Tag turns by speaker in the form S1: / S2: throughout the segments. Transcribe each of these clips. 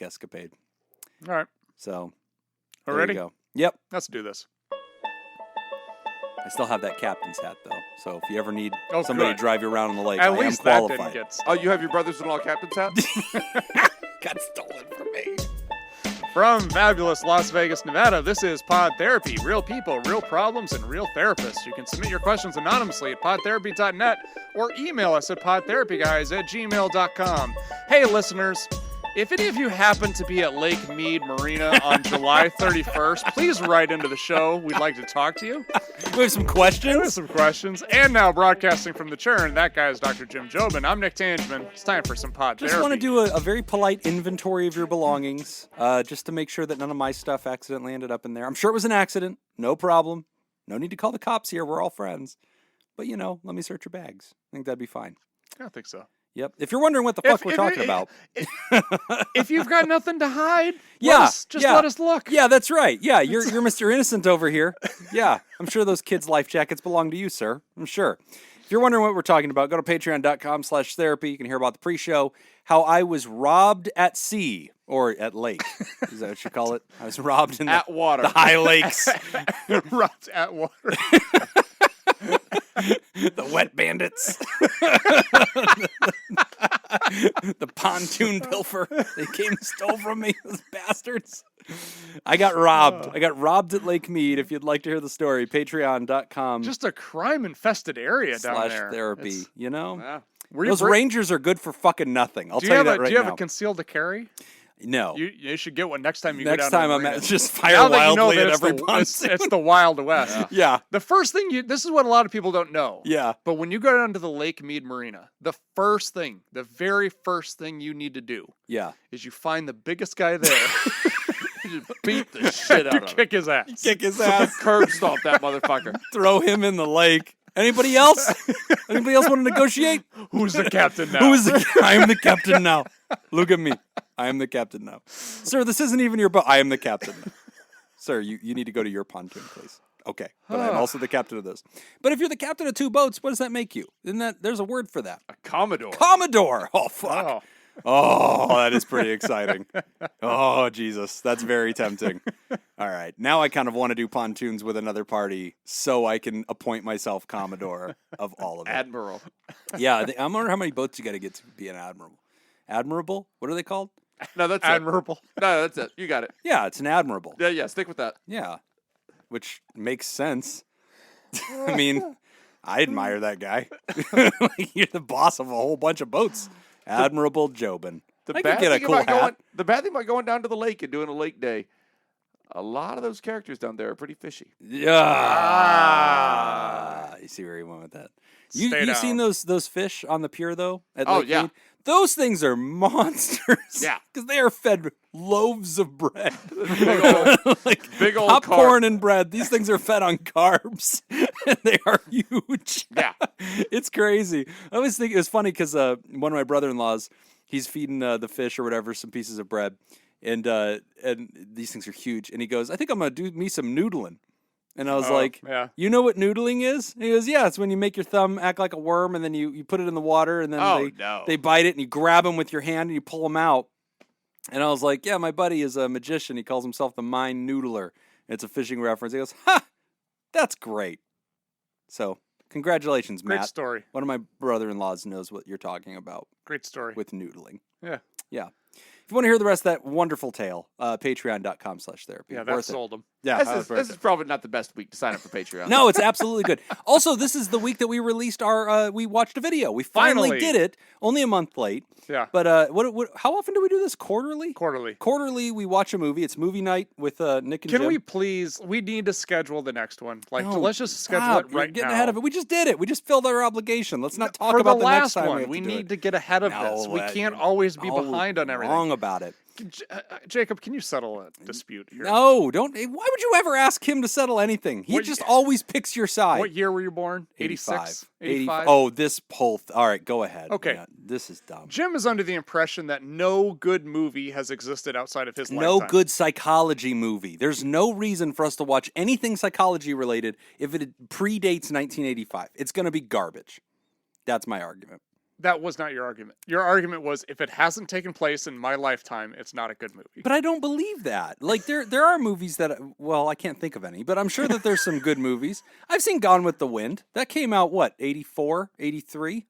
S1: escapade.
S2: All right.
S1: So,
S2: We're
S1: there
S2: ready?
S1: you go. Yep.
S2: Let's do this.
S1: I still have that captain's hat, though. So if you ever need
S2: Oh,
S1: somebody
S2: good.
S1: to drive you around on the lake,
S2: At
S1: I
S2: least
S1: am
S2: that
S1: qualified.
S2: didn't get
S3: Oh, you have your brothers-in-law captain's hat?
S1: Got stolen from me.
S2: From fabulous Las Vegas, Nevada, this is Pod Therapy. Real people, real problems, and real therapists. You can submit your questions anonymously at podtherapy.net or email us at podtherapyguys@gmail.com. Hey, listeners, if any of you happen to be at Lake Mead Marina on July 31st, please write into the show. We'd like to talk to you.
S1: We have some questions.
S2: And now broadcasting from the churn, that guy is Dr. Jim Jobin. I'm Nick Tangeman. It's time for some Pod Therapy.
S1: Just want to do a very polite inventory of your belongings, just to make sure that none of my stuff accidentally ended up in there. I'm sure it was an accident. No problem. No need to call the cops here. We're all friends. But, let me search your bags. I think that'd be fine.
S2: I don't think so.
S1: Yep. If you're wondering what the fuck we're talking about.
S2: If you've got nothing to hide,
S1: let us
S2: look.
S1: Yeah, that's right. Yeah, you're Mr. Innocent over here. Yeah, I'm sure those kids' life jackets belong to you, sir. I'm sure. If you're wondering what we're talking about, go to patreon.com/therapy. You can hear about the pre-show, how I was robbed at sea, or at lake. Is that what you call it? I was robbed in
S3: At water.
S1: the high lakes.
S2: Robbed at water.
S1: The wet bandits. The pontoon pilfer. They came and stole from me, those bastards. I got robbed. I got robbed at Lake Mead. If you'd like to hear the story, patreon.com.
S2: Just a crime-infested area down there.
S1: /therapy,
S3: Yeah.
S1: Those Rangers are good for fucking nothing. I'll tell you that right now.
S2: Do you have a concealed to carry?
S1: No.
S2: You should get one next time you go down
S1: Next
S2: to
S1: time
S2: the
S1: I'm
S2: marina.
S1: just fire wildly at every
S2: it's the Wild West.
S1: Yeah.
S2: The first thing this is what a lot of people don't know.
S1: Yeah.
S2: But when you go down to the Lake Mead Marina, the very first thing you need to do is you find the biggest guy there.
S3: You just beat the shit out of him.
S2: Kick his ass.
S1: Kick his ass.
S3: Curb stomp that motherfucker.
S1: Throw him in the lake. Anybody else? Anybody else want to negotiate?
S2: Who's the captain now?
S1: I am the captain now. Look at me. I am the captain now. Sir, this isn't even your boat. I am the captain now. Sir, you need to go to your pontoon, please. Okay, but I'm also the captain of this. But if you're the captain of two boats, what does that make you? There's a word for that.
S3: A Commodore.
S1: Commodore! Oh, fuck. Oh, that is pretty exciting. Oh, Jesus. That's very tempting. All right. Now I kind of want to do pontoons with another party so I can appoint myself Commodore of all of it.
S3: Admiral.
S1: Yeah. I wonder how many boats you got to get to be an admiral. Admirable? What are they called?
S3: No, that's
S2: admirable.
S3: It. No, that's it. You got it.
S1: Yeah, it's an admirable.
S3: Yeah, stick with that.
S1: Yeah. Which makes sense. I mean, I admire that guy. You're the boss of a whole bunch of boats. Admirable Jobin. I could get a cool hat.
S3: The bad thing about going down to the lake and doing a lake day, a lot of those characters down there are pretty fishy.
S1: Yeah. You see where he went with that. You seen those fish on the pier, though? At Lake
S3: yeah.
S1: Mead? Those things are monsters.
S3: Yeah.
S1: Because they are fed loaves of bread.
S3: Big old
S1: popcorn and bread. These things are fed on carbs. And they are huge.
S3: Yeah.
S1: It's crazy. I always think it was funny because one of my brother-in-laws, he's feeding the fish or whatever some pieces of bread. And these things are huge. And he goes, I think I'm going to do me some noodling. And I was like, you know what noodling is? And he goes, yeah, it's when you make your thumb act like a worm and then you put it in the water and then they bite it and you grab them with your hand and you pull them out. And I was like, yeah, my buddy is a magician. He calls himself the Mind Noodler. It's a fishing reference. He goes, ha, that's great. So congratulations, Matt.
S2: Great story.
S1: One of my brother-in-laws knows what you're talking about.
S2: Great story.
S1: With noodling.
S2: Yeah.
S1: Yeah. If you want to hear the rest of that wonderful tale, patreon.com/therapy.
S2: Yeah, that sold them.
S1: Yeah,
S3: this is probably not the best week to sign up for Patreon.
S1: No, it's absolutely good. Also, this is the week that we released we watched a video. We finally did it. Only a month late.
S2: Yeah.
S1: But how often do we do this? Quarterly? Quarterly, we watch a movie. It's movie night with Nick and Jim.
S2: Can we please, we need to schedule the next one. Let's just schedule it right now.
S1: We're getting ahead of it. We just did it. We just filled our obligation. Let's not talk about the next time
S2: one. We need to get ahead of this. We can't always be behind on everything.
S1: Wrong about it.
S2: Jacob, can you settle a dispute here?
S1: No, don't. Why would you ever ask him to settle anything? He just always picks your side.
S2: What year were you born? 86? 85?
S1: Oh, this poll. All right, go ahead.
S2: Okay.
S1: Yeah, this is dumb.
S2: Jim is under the impression that no good movie has existed outside of his lifetime.
S1: No good psychology movie. There's no reason for us to watch anything psychology related if it predates 1985. It's going to be garbage. That's my argument.
S2: That was not your argument. Your argument was if it hasn't taken place in my lifetime, it's not a good movie.
S1: But I don't believe that. Like there are movies that well, I can't think of any, but I'm sure that there's some good movies. I've seen Gone with the Wind. That came out what, 84, 83?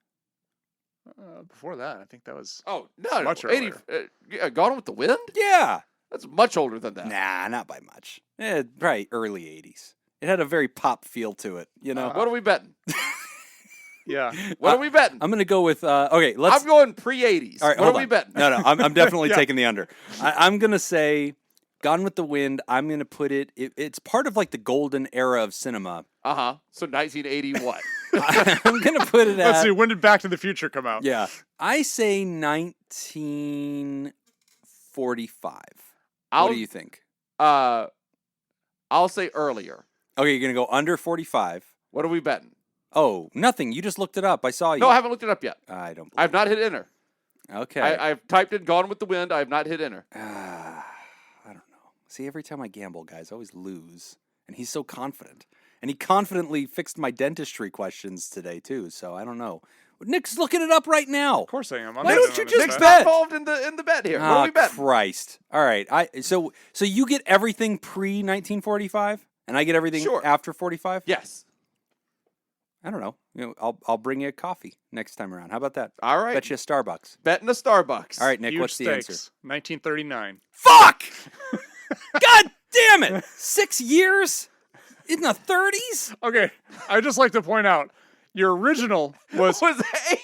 S2: Before that, I think that was
S3: much
S2: earlier.
S3: Gone with the Wind?
S1: Yeah.
S3: That's much older than that.
S1: Nah, not by much. Probably early 80s. It had a very pop feel to it, you know.
S3: What are we betting?
S2: Yeah.
S3: What are we betting?
S1: I'm going to go with okay, let's
S3: I'm going pre-80s.
S1: All right,
S3: what
S1: hold
S3: are we
S1: on.
S3: betting?
S1: No, I'm definitely
S2: Yeah.
S1: taking the under. I'm going to say Gone with the Wind. I'm going to put it's part of like the golden era of cinema.
S3: Uh-huh. So 1980 what?
S1: I'm going to put it at
S2: Let's see. When did Back to the Future come out?
S1: Yeah. I say 1945. What do you think?
S3: I'll say earlier.
S1: Okay, you're going to go under 45.
S3: What are we betting?
S1: Oh, nothing. You just looked it up. I saw you.
S3: No, I haven't looked it up yet.
S1: I don't
S3: I've not hit enter.
S1: Okay.
S3: I've typed in Gone with the Wind. I have not hit enter.
S1: I don't know. See, every time I gamble, guys, I always lose. And he's so confident. And he confidently fixed my dentistry questions today, too. So I don't know. Nick's looking it up right now.
S2: Of course I am. I'm
S1: Why
S2: betting
S1: don't you
S2: on
S1: just
S2: this
S3: Nick's
S2: bet.
S1: bet?
S3: not involved in the bet here. What are we betting?
S1: Christ. All right. So you get everything pre-1945? And I get everything
S3: Sure.
S1: after 45?
S3: Yes.
S1: I don't know. I'll bring you a coffee next time around. How about that?
S3: All right.
S1: Bet you a Starbucks.
S3: Betting a Starbucks.
S1: All right, Nick,
S2: Huge
S1: what's the
S2: stakes.
S1: answer?
S2: 1939.
S1: Fuck! God damn it! 6 years? In the 30s?
S2: Okay. I just like to point out your original was
S3: was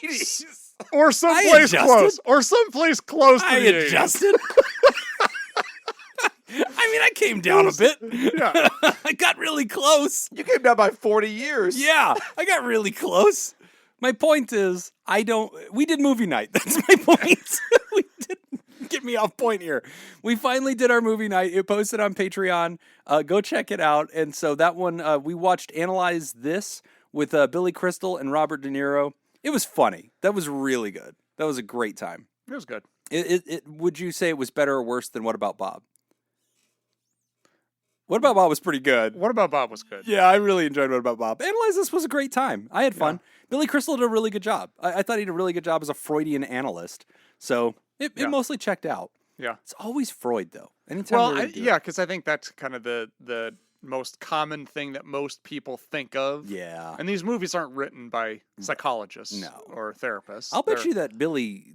S3: 80s.
S2: or someplace
S1: adjusted.
S2: close. Or someplace close to
S1: I
S2: the 80s.
S1: adjusted. I mean, I came down a bit.
S2: Yeah.
S1: I got really close.
S3: You came down by 40 years.
S1: Yeah, I got really close. My point is, we did movie night. That's my point. We did get me off point here. We finally did our movie night. It posted on Patreon. Go check it out. And so that one, we watched Analyze This with Billy Crystal and Robert De Niro. It was funny. That was really good. That was a great time.
S2: It was good.
S1: Would you say it was better or worse than What About Bob? What About Bob was pretty good.
S2: What About Bob was good?
S1: Yeah, I really enjoyed What About Bob. Analyze This was a great time. I had fun. Billy Crystal did a really good job. I thought he did a really good job as a Freudian analyst. So it mostly checked out.
S2: Yeah.
S1: It's always Freud, though. Anytime
S2: Well,
S1: they're gonna do it.
S2: yeah, because I think that's kind of the most common thing that most people think of.
S1: Yeah.
S2: And these movies aren't written by psychologists
S1: No.
S2: or therapists.
S1: I'll bet
S2: They're-
S1: you that Billy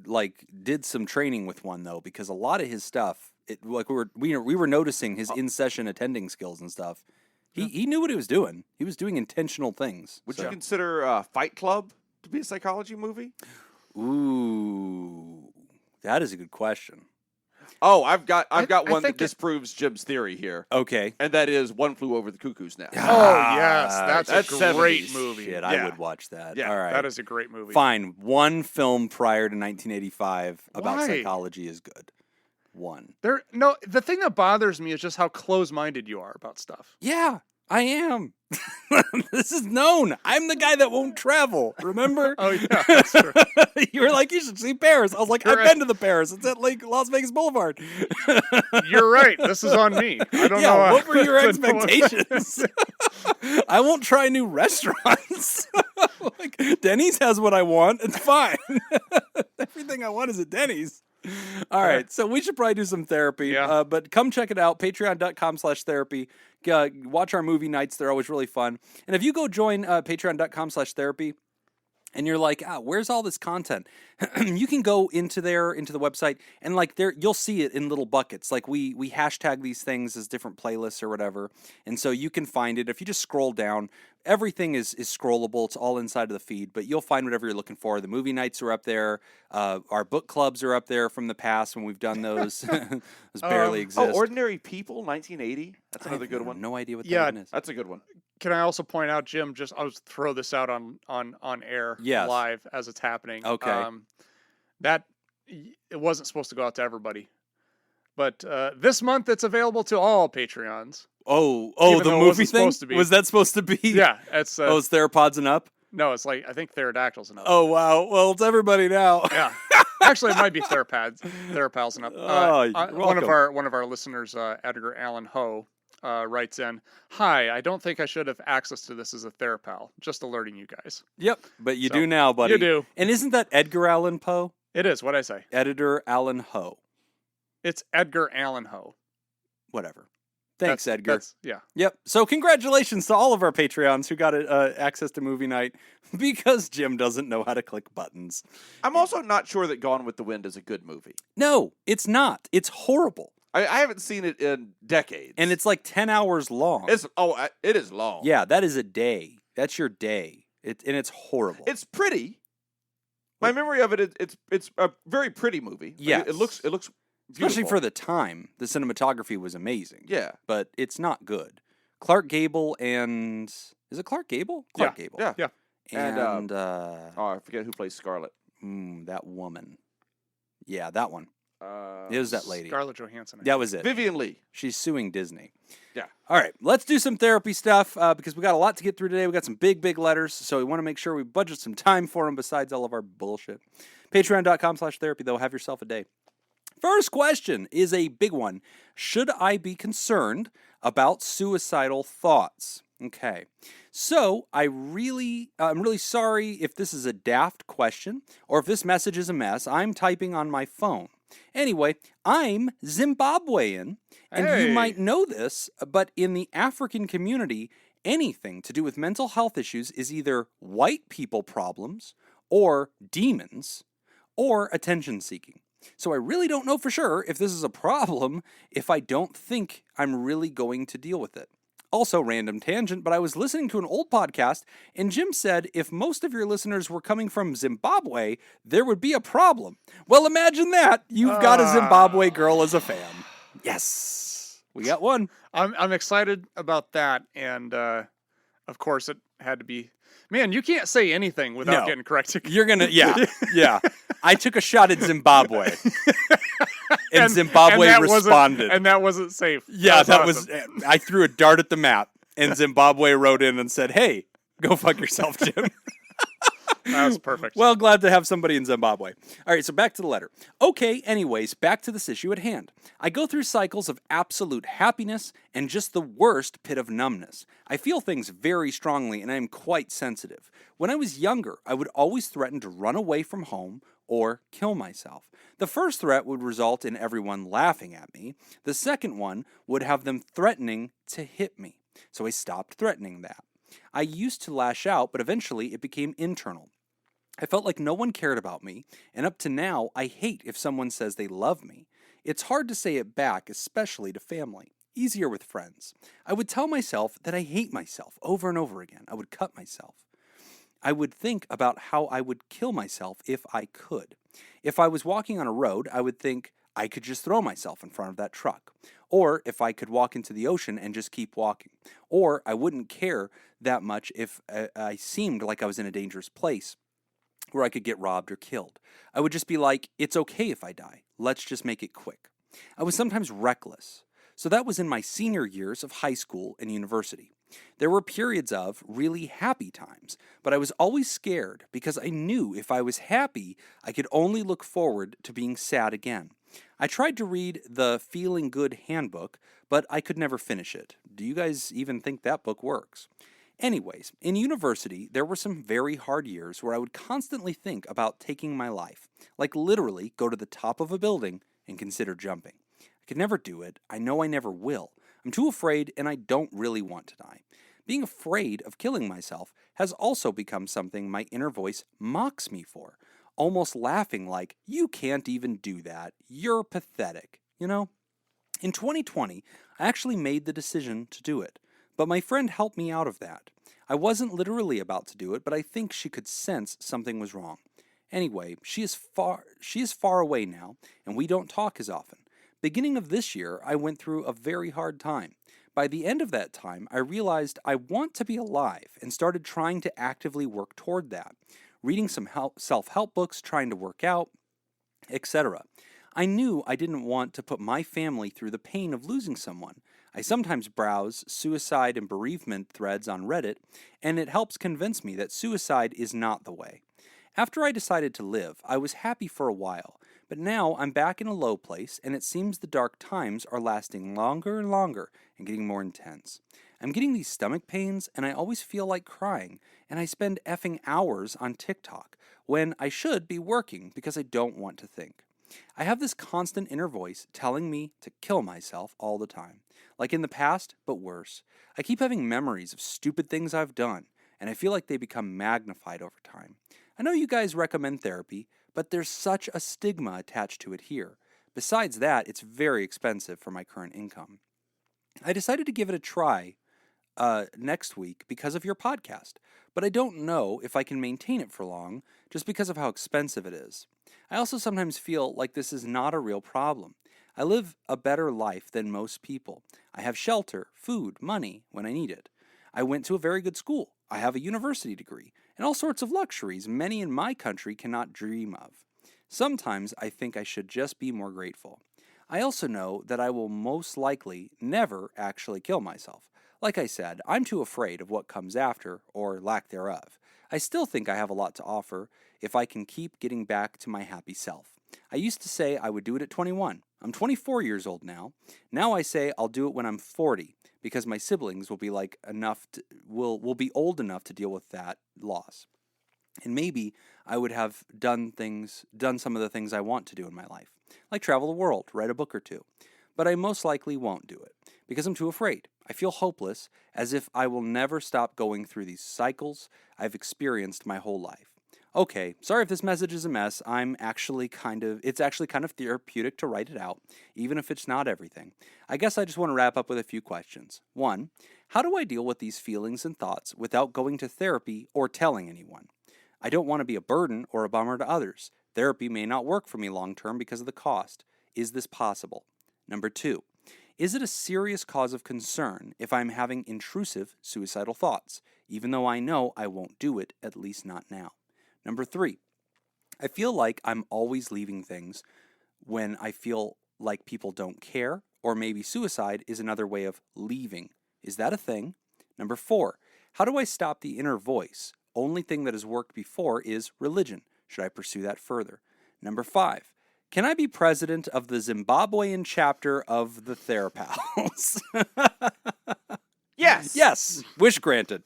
S1: did some training with one though, because a lot of his stuff, we were noticing his in session attending skills and stuff. He knew what he was doing. He was doing intentional things.
S3: Would
S1: So-
S3: you consider Fight Club to be a psychology movie?
S1: Ooh, that is a good question.
S3: Oh, I've got
S2: I
S3: one that
S2: think
S3: disproves Jim's theory here,
S1: Okay.
S3: and that is One Flew Over the Cuckoo's Nest.
S2: Oh, yes. That's
S3: That's
S2: a great
S3: 70s.
S2: movie.
S1: Shit,
S2: yeah.
S1: I would watch that.
S2: Yeah,
S1: All right.
S2: that is a great movie.
S1: Fine. One film prior to 1985 about
S2: Why?
S1: psychology is good. One.
S2: The thing that bothers me is just how close-minded you are about stuff.
S1: Yeah, I am. This is known. I'm the guy that won't travel. Remember?
S2: Oh, yeah, that's true.
S1: You were like, you should see Paris. I was like, I've
S2: Correct.
S1: been to the Paris. It's at Las Vegas Boulevard.
S2: You're right. This is on me. I don't know.
S1: What were your
S2: I don't know what-
S1: expectations? I won't try new restaurants. Like, Denny's has what I want. It's fine. Everything I want is at Denny's. All right, so we should probably do some therapy.
S2: Yeah.
S1: But come check it out, patreon.com/therapy. Watch our movie nights. They're always really fun. And if you go join patreon.com/therapy, and you're like, where's all this content? You can go into the website, and you'll see it in little buckets. Like we hashtag these things as different playlists or whatever. And so you can find it. If you just scroll down, everything is scrollable. It's all inside of the feed, but you'll find whatever you're looking for. The movie nights are up there. Our book clubs are up there from the past when we've done those. Those barely exist.
S3: Oh, Ordinary People, 1980. That's another good one.
S1: No idea what
S2: Yeah.
S1: that one is.
S3: That's a good one.
S2: Can I also point out, Jim? I'll just throw this out on air,
S1: Yes.
S2: live as it's happening.
S1: Okay.
S2: It wasn't supposed to go out to everybody, but this month it's available to all Patreons.
S1: Oh,
S2: Even
S1: the
S2: though it
S1: movie
S2: wasn't
S1: thing?
S2: supposed to be.
S1: Was that supposed to be?
S2: Yeah, it's
S1: It's theropods and up?
S2: no, it's like I think Pterodactyls and up.
S1: Oh, wow. Well, it's everybody now.
S2: Yeah, actually, it might be Therapals and up.
S1: Oh, you're
S2: one of
S1: welcome.
S2: our listeners, Edgar Allan Ho, writes in, "Hi, I don't think I should have access to this as a therapal. Just alerting you guys."
S1: Yep, but you
S2: So,
S1: do now, buddy.
S2: you do.
S1: And isn't that Edgar Allan Poe?
S2: It is, what'd I say?
S1: Editor Allan Poe.
S2: It's Edgar Allan Poe.
S1: Whatever. Thanks, Edgar.
S2: Yeah.
S1: Yep. So congratulations to all of our Patreons who got access to movie night because Jim doesn't know how to click buttons.
S3: I'm also not sure that Gone with the Wind is a good movie.
S1: No, it's not. It's horrible.
S3: I haven't seen it in decades.
S1: And it's like 10 hours long.
S3: It is long.
S1: Yeah, that is a day. That's your day. And it's horrible.
S3: It's pretty. My memory of it, it's a very pretty movie.
S1: Yes.
S3: It looks beautiful.
S1: Especially for the time. The cinematography was amazing.
S3: Yeah.
S1: But it's not good. Clark Gable and... Is it Clark Gable? Clark Gable.
S3: Yeah.
S1: And
S3: I forget who plays Scarlet.
S1: that woman. Yeah, that one. It was that lady.
S2: Scarlett Johansson.
S1: That was it.
S3: Vivian Lee.
S1: She's suing Disney.
S3: Yeah.
S1: All right, let's do some therapy stuff because we got a lot to get through today. We got some big letters, so we want to make sure we budget some time for them besides all of our bullshit. Patreon.com/therapy, though. Have yourself a day. First question is a big one. Should I be concerned about suicidal thoughts? Okay. So I'm really sorry if this is a daft question or if this message is a mess. I'm typing on my phone. Anyway, I'm Zimbabwean, and you might know this, but in the African community, anything to do with mental health issues is either white people problems or demons or attention seeking. So I really don't know for sure if this is a problem if I don't think I'm really going to deal with it. Also, random tangent, but I was listening to an old podcast, and Jim said if most of your listeners were coming from Zimbabwe, there would be a problem. Well, imagine that. You've got a Zimbabwe girl as a fan. Yes. We got one.
S2: I'm excited about that, and of course it had to be... Man, you can't say anything without getting corrected.
S1: You're going to... Yeah. I took a shot at Zimbabwe. And Zimbabwe responded.
S2: And that wasn't safe.
S1: Yeah,
S2: that was
S1: awesome. I threw a dart at the map, and Zimbabwe wrote in and said, "Hey, go fuck yourself, Jim."
S2: That was perfect.
S1: Well, glad to have somebody in Zimbabwe. All right, so back to the letter. Okay, anyways, back to this issue at hand. I go through cycles of absolute happiness and just the worst pit of numbness. I feel things very strongly, and I am quite sensitive. When I was younger, I would always threaten to run away from home or kill myself. The first threat would result in everyone laughing at me. The second one would have them threatening to hit me. So I stopped threatening that. I used to lash out, but eventually it became internal. I felt like no one cared about me, and up to now, I hate if someone says they love me. It's hard to say it back, especially to family. Easier with friends. I would tell myself that I hate myself over and over again. I would cut myself. I would think about how I would kill myself if I could. If I was walking on a road, I would think I could just throw myself in front of that truck. Or if I could walk into the ocean and just keep walking. Or I wouldn't care that much if I seemed like I was in a dangerous place where I could get robbed or killed. I would just be like, it's okay if I die. Let's just make it quick. I was sometimes reckless. So that was in my senior years of high school and university. There were periods of really happy times, but I was always scared because I knew if I was happy, I could only look forward to being sad again. I tried to read the Feeling Good Handbook, but I could never finish it. Do you guys even think that book works? Anyways, in university, there were some very hard years where I would constantly think about taking my life, like literally go to the top of a building and consider jumping. I could never do it. I know I never will. I'm too afraid, and I don't really want to die. Being afraid of killing myself has also become something my inner voice mocks me for, almost laughing like, you can't even do that. You're pathetic, you know? In 2020, I actually made the decision to do it, but my friend helped me out of that. I wasn't literally about to do it, but I think she could sense something was wrong. Anyway, she is far away now, and we don't talk as often. Beginning of this year, I went through a very hard time. By the end of that time, I realized I want to be alive and started trying to actively work toward that, reading some self-help books, trying to work out, etc. I knew I didn't want to put my family through the pain of losing someone. I sometimes browse suicide and bereavement threads on Reddit, and it helps convince me that suicide is not the way. After I decided to live, I was happy for a while, But now I'm back in a low place, and it seems the dark times are lasting longer and longer and getting more intense. I'm getting these stomach pains, and I always feel like crying, and I spend effing hours on TikTok when I should be working because I don't want to think. I have this constant inner voice telling me to kill myself all the time, like in the past, but worse. I keep having memories of stupid things I've done, and I feel like they become magnified over time. I know you guys recommend therapy, but there's such a stigma attached to it here. Besides that, it's very expensive for my current income. I decided to give it a try next week because of your podcast, but I don't know if I can maintain it for long just because of how expensive it is. I also sometimes feel like this is not a real problem. I live a better life than most people. I have shelter, food, money when I need it. I went to a very good school. I have a university degree, and all sorts of luxuries many in my country cannot dream of. Sometimes I think I should just be more grateful. I also know that I will most likely never actually kill myself. Like I said, I'm too afraid of what comes after, or lack thereof. I still think I have a lot to offer if I can keep getting back to my happy self. I used to say I would do it at 21. I'm 24 years old now. Now I say I'll do it when I'm 40 because my siblings will be will be old enough to deal with that loss. And maybe I would have done some of the things I want to do in my life, like travel the world, write a book or two. But I most likely won't do it because I'm too afraid. I feel hopeless, as if I will never stop going through these cycles I've experienced my whole life. Okay, sorry if this message is a mess. It's actually kind of therapeutic to write it out, even if it's not everything. I guess I just want to wrap up with a few questions. 1, how do I deal with these feelings and thoughts without going to therapy or telling anyone? I don't want to be a burden or a bummer to others. Therapy may not work for me long term because of the cost. Is this possible? Number 2, is it a serious cause of concern if I'm having intrusive suicidal thoughts, even though I know I won't do it, at least not now? Number 3, I feel like I'm always leaving things when I feel like people don't care, or maybe suicide is another way of leaving. Is that a thing? Number 4, how do I stop the inner voice? Only thing that has worked before is religion. Should I pursue that further? Number 5, can I be president of the Zimbabwean chapter of the Therapals?
S3: Yes.
S1: Yes. Wish granted.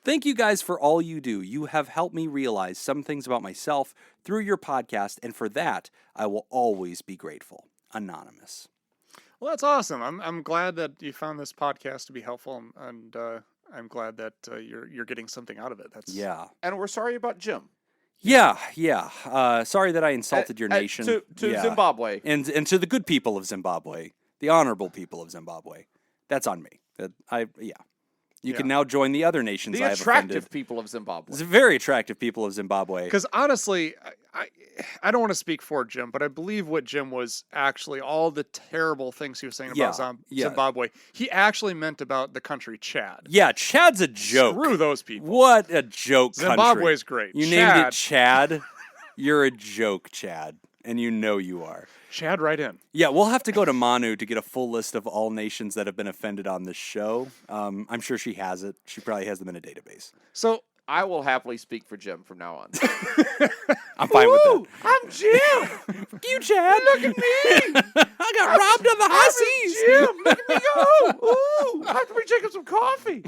S1: Thank you guys for all you do. You have helped me realize some things about myself through your podcast, and for that, I will always be grateful. Anonymous.
S2: Well, that's awesome. I'm glad that you found this podcast to be helpful, and I'm glad that you're getting something out of it.
S1: Yeah.
S3: And we're sorry about Jim.
S1: Yeah. Sorry that I insulted your nation.
S3: To Zimbabwe.
S1: And to the good people of Zimbabwe, the honorable people of Zimbabwe. That's on me. You can now join the other nations I have offended.
S3: The attractive people of Zimbabwe.
S1: It's very attractive people of Zimbabwe.
S2: Because honestly, I don't want to speak for Jim, but I believe what Jim was actually, all the terrible things he was saying about Zimbabwe, he actually meant about the country Chad.
S1: Yeah, Chad's a joke.
S2: Screw those people.
S1: What a joke country.
S2: Zimbabwe's great.
S1: You named it Chad. You're a joke, Chad. And you know you are.
S2: Chad, right in.
S1: Yeah, we'll have to go to Manu to get a full list of all nations that have been offended on this show. I'm sure she has it. She probably has them in a database.
S2: So
S3: I will happily speak for Jim from now on.
S1: I'm fine with that.
S3: I'm Jim.
S1: Fuck you, Chad.
S3: Look at me.
S1: I got robbed on the high seas.
S3: Jim, look at me go. Ooh, I have to bring Jacob some coffee.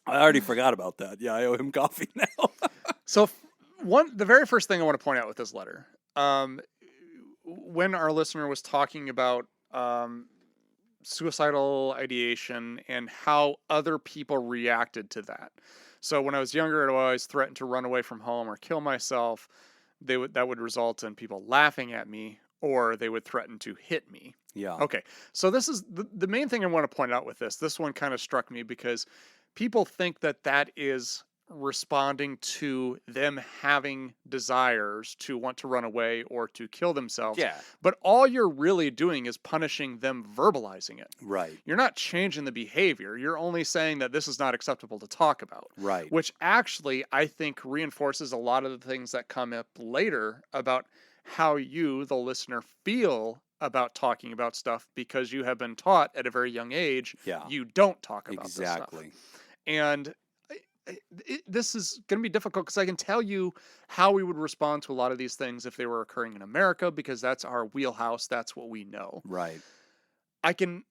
S1: I already forgot about that. Yeah, I owe him coffee now.
S2: So the very first thing I want to point out with this letter, when our listener was talking about suicidal ideation and how other people reacted to that. So when I was younger, I always threatened to run away from home or kill myself. That would result in people laughing at me, or they would threaten to hit me.
S1: Yeah.
S2: Okay. So this is the main thing I want to point out with this. This one kind of struck me because people think that is responding to them having desires to want to run away or to kill themselves.
S3: Yeah.
S2: But all you're really doing is punishing them verbalizing it.
S1: Right.
S2: You're not changing the behavior. You're only saying that this is not acceptable to talk about.
S1: Right.
S2: Which actually, I think, reinforces a lot of the things that come up later about how you, the listener, feel about talking about stuff because you have been taught at a very young age you don't talk about this stuff.
S1: Exactly.
S2: And this is going to be difficult because I can tell you how we would respond to a lot of these things if they were occurring in America, because that's our wheelhouse. That's what we know.
S1: Right.
S2: I can,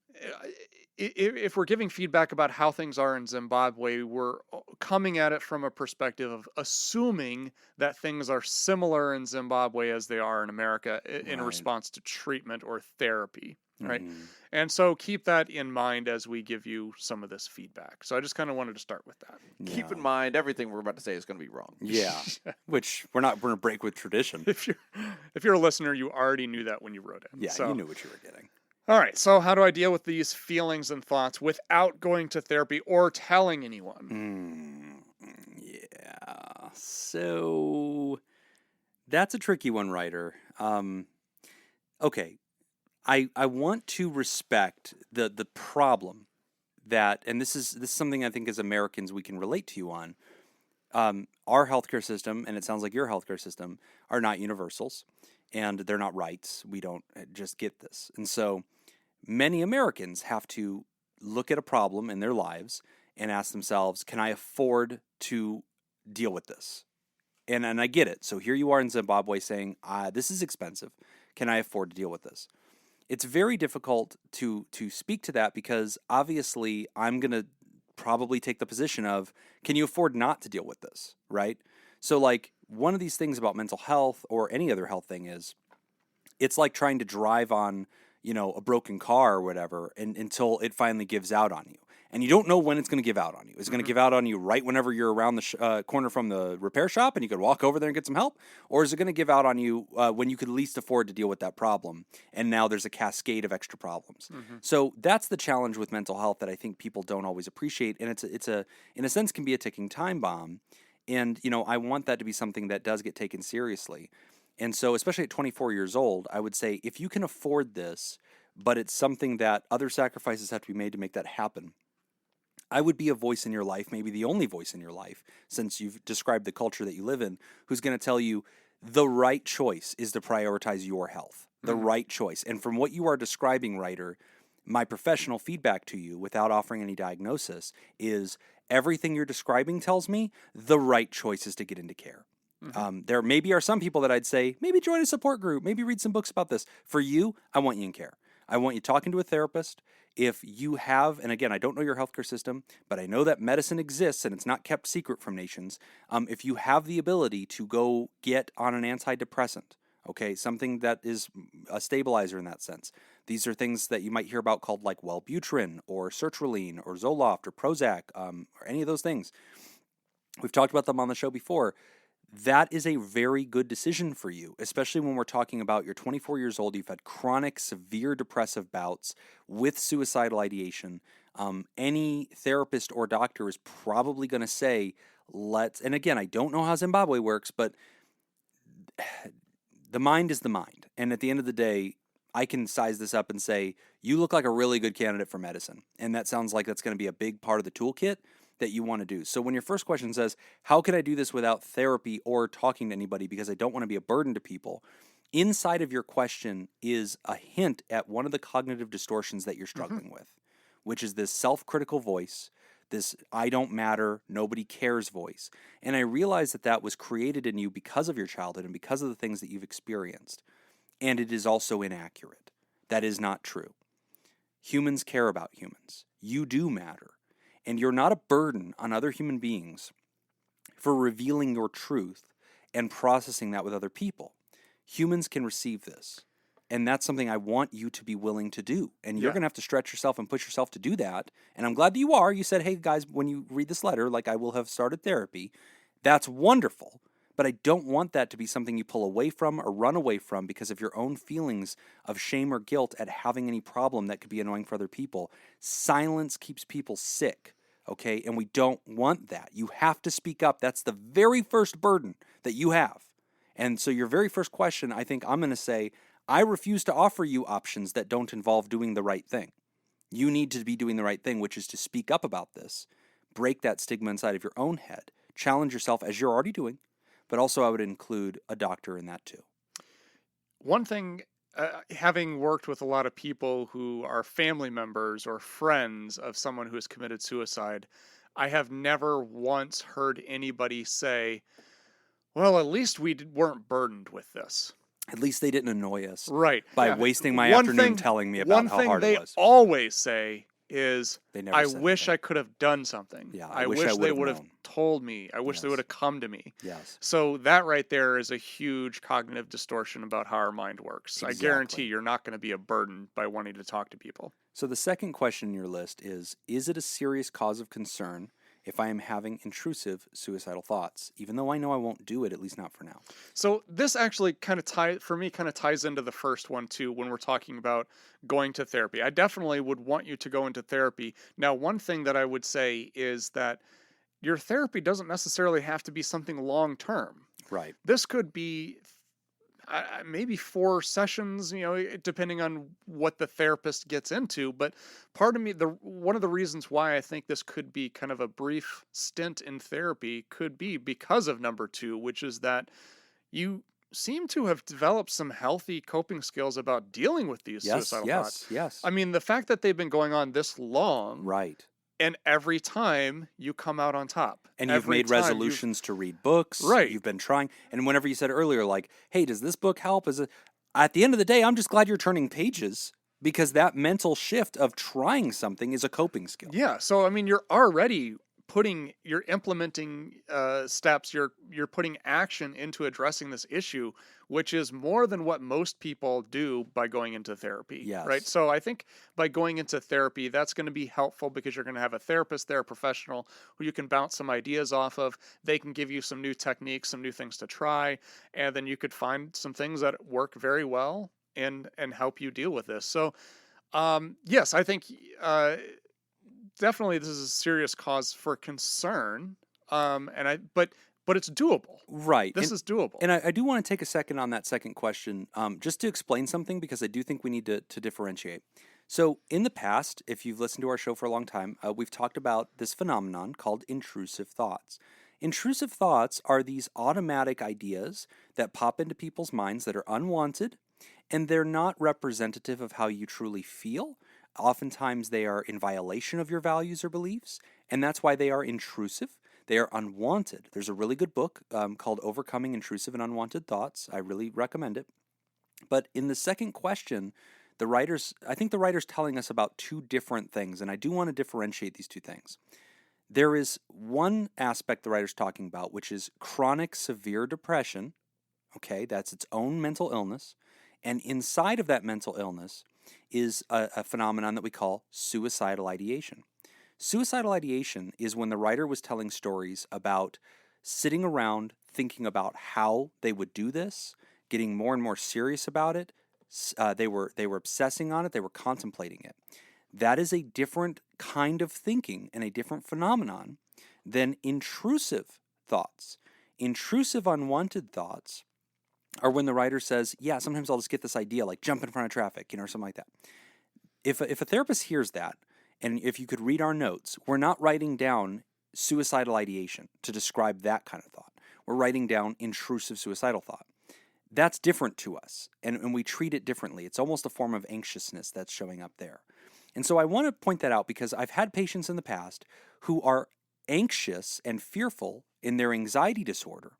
S2: if we're giving feedback about how things are in Zimbabwe, we're coming at it from a perspective of assuming that things are similar in Zimbabwe as they are in America in
S1: Right.
S2: response to treatment or therapy. Right.
S1: Mhm.
S2: And so keep that in mind as we give you some of this feedback. So I just kind of wanted to start with that.
S3: Keep in
S1: Yeah.
S3: mind, everything we're about to say is going to be wrong.
S1: Yeah. Which we're not going to break with tradition.
S2: If you're a listener, you already knew that when you wrote in.
S1: Yeah,
S2: So,
S1: you knew what you were getting.
S2: all right. So how do I deal with these feelings and thoughts without going to therapy or telling anyone?
S1: Yeah. So that's a tricky one, writer. Okay. I want to respect the problem that, and this is something I think as Americans we can relate to you on. Our healthcare system, and it sounds like your healthcare system, are not universals, and they're not rights. We don't just get this, and so many Americans have to look at a problem in their lives and ask themselves, "Can I afford to deal with this?" And I get it. So here you are in Zimbabwe saying, "This is expensive. Can I afford to deal with this?" It's very difficult to speak to that because obviously I'm going to probably take the position of, can you afford not to deal with this, right? So like one of these things about mental health or any other health thing is it's like trying to drive on, a broken car or whatever until it finally gives out on you. And you don't know when it's going to give out on you. Is it going to give out on you right whenever you're around the corner from the repair shop and you could walk over there and get some help? Or is it going to give out on you when you could least afford to deal with that problem? And now there's a cascade of extra problems. So that's the challenge with mental health that I think people don't always appreciate. And it's in a sense, can be a ticking time bomb. And, I want that to be something that does get taken seriously. And so, especially at 24 years old, I would say if you can afford this, but it's something that other sacrifices have to be made to make that happen, I would be a voice in your life, maybe the only voice in your life, since you've described the culture that you live in, who's going to tell you the right choice is to prioritize your health, the right choice. And from what you are describing, writer, my professional feedback to you, without offering any diagnosis, is everything you're describing tells me the right choice is to get into care. There maybe are some people that I'd say, maybe join a support group, maybe read some books about this. For you, I want you in care. I want you talking to a therapist. If you have, and again, I don't know your healthcare system, but I know that medicine exists and it's not kept secret from nations. If you have the ability to go get on an antidepressant, okay, something that is a stabilizer in that sense. These are things that you might hear about called like Wellbutrin or sertraline or Zoloft or Prozac or any of those things. We've talked about them on the show before. That is a very good decision for you, especially when we're talking about you're 24 years old, you've had chronic, severe depressive bouts with suicidal ideation. Any therapist or doctor is probably going to say, and again, I don't know how Zimbabwe works, but the mind is the mind. And at the end of the day, I can size this up and say, you look like a really good candidate for medicine. And that sounds like that's going to be a big part of the toolkit that you want to do. So when your first question says, how can I do this without therapy or talking to anybody because I don't want to be a burden to people? Inside of your question is a hint at one of the cognitive distortions that you're struggling with, which is this self-critical voice, this I don't matter, nobody cares voice. And I realize that that was created in you because of your childhood and because of the things that you've experienced. And it is also inaccurate. That is not true. Humans care about humans. You do matter. And you're not a burden on other human beings for revealing your truth and processing that with other people. Humans can receive this. And that's something I want you to be willing to do. And you're going to have to stretch yourself and push yourself to do that. And I'm glad that you are. You said, hey, guys, when you read this letter, like I will have started therapy. That's wonderful. But I don't want that to be something you pull away from or run away from because of your own feelings of shame or guilt at having any problem that could be annoying for other people. Silence keeps people sick, okay? And we don't want that. You have to speak up. That's the very first burden that you have. And so your very first question, I think I'm going to say, I refuse to offer you options that don't involve doing the right thing. You need to be doing the right thing, which is to speak up about this. Break that stigma inside of your own head. Challenge yourself as you're already doing. But also I would include a doctor in that too.
S2: One thing, having worked with a lot of people who are family members or friends of someone who has committed suicide, I have never once heard anybody say, well, at least we weren't burdened with this.
S1: At least they didn't annoy us
S2: Right.
S1: by
S3: Yeah.
S1: wasting my afternoon telling me about how hard
S2: they
S1: it was.
S2: always say is,
S1: They never
S2: I
S1: said
S2: wish
S1: anything.
S2: I could have done something.
S1: Yeah,
S2: I
S1: wish
S2: wish
S1: I
S2: they
S1: would've
S2: would have
S1: known.
S2: told me. I wish they
S1: Yes.
S2: would have come to me.
S1: Yes.
S2: So that right there is a huge cognitive distortion about how our mind works. I
S1: Exactly.
S2: guarantee you're not going to be a burden by wanting to talk to people.
S1: So the second question in your list is it a serious cause of concern if I am having intrusive suicidal thoughts, even though I know I won't do it, at least not for now?
S2: So this actually kind of ties into the first one too when we're talking about going to therapy. I definitely would want you to go into therapy. Now, one thing that I would say is that your therapy doesn't necessarily have to be something long term.
S1: Right.
S2: This could be maybe 4 sessions, depending on what the therapist gets into. But part of me, one of the reasons why I think this could be kind of a brief stint in therapy could be because of number 2, which is that you seem to have developed some healthy coping skills about dealing with these suicidal thoughts.
S1: Yes.
S2: I mean, the fact that they've been going on this long,
S1: Right.
S2: and every time you come out on top.
S1: And you've
S2: Every
S1: made
S2: time
S1: resolutions to read books.
S2: Right.
S1: You've been trying. And whenever you said earlier, like, hey, does this book help? At the end of the day, I'm just glad you're turning pages, because that mental shift of trying something is a coping skill.
S2: Yeah. So, I mean, you're implementing steps, you're putting action into addressing this issue, which is more than what most people do by going into therapy.
S1: Yes.
S2: Right. So I think by going into therapy, that's going to be helpful because you're going to have a therapist there, a professional who you can bounce some ideas off of. They can give you some new techniques, some new things to try, and then you could find some things that work very well and help you deal with this. So yes, I think definitely this is a serious cause for concern. But it's doable.
S1: Right.
S2: This is doable.
S1: And I do want to take a second on that second question, just to explain something, because I do think we need to differentiate. So in the past, if you've listened to our show for a long time, we've talked about this phenomenon called intrusive thoughts. Intrusive thoughts are these automatic ideas that pop into people's minds that are unwanted, and they're not representative of how you truly feel. Oftentimes they are in violation of your values or beliefs, and that's why they are intrusive. They are unwanted. There's a really good book called Overcoming Intrusive and Unwanted Thoughts. I really recommend it. But in the second question, I think the writer's telling us about 2 different things, and I do want to differentiate these 2 things. There is one aspect the writer's talking about, which is chronic severe depression. Okay, that's its own mental illness. And inside of that mental illness is a phenomenon that we call suicidal ideation. Suicidal ideation is when the writer was telling stories about sitting around thinking about how they would do this, getting more and more serious about it. They were obsessing on it. They were contemplating it. That is a different kind of thinking and a different phenomenon than intrusive thoughts. Intrusive, unwanted thoughts are when the writer says, yeah, sometimes I'll just get this idea, like jump in front of traffic, or something like that. If a therapist hears that, and if you could read our notes, we're not writing down suicidal ideation to describe that kind of thought. We're writing down intrusive suicidal thought. That's different to us, and we treat it differently. It's almost a form of anxiousness that's showing up there. And so I want to point that out because I've had patients in the past who are anxious and fearful in their anxiety disorder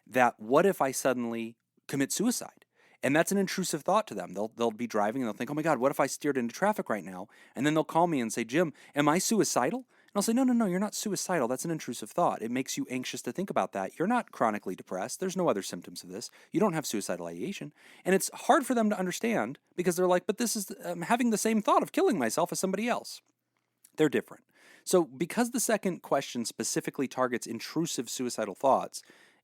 S1: that what if I suddenly commit suicide? And that's an intrusive thought to them. They'll be driving and they'll think, oh my God, what if I steered into traffic right now? And then they'll call me and say, Jim, am I suicidal? And I'll say, no, you're not suicidal. That's an intrusive thought. It makes you anxious to think about that. You're not chronically depressed. There's no other symptoms of this. You don't have suicidal ideation. And it's hard for them to understand because they're like, but this is having the same thought of killing myself as somebody else. They're different. So because the second question specifically targets intrusive suicidal thoughts,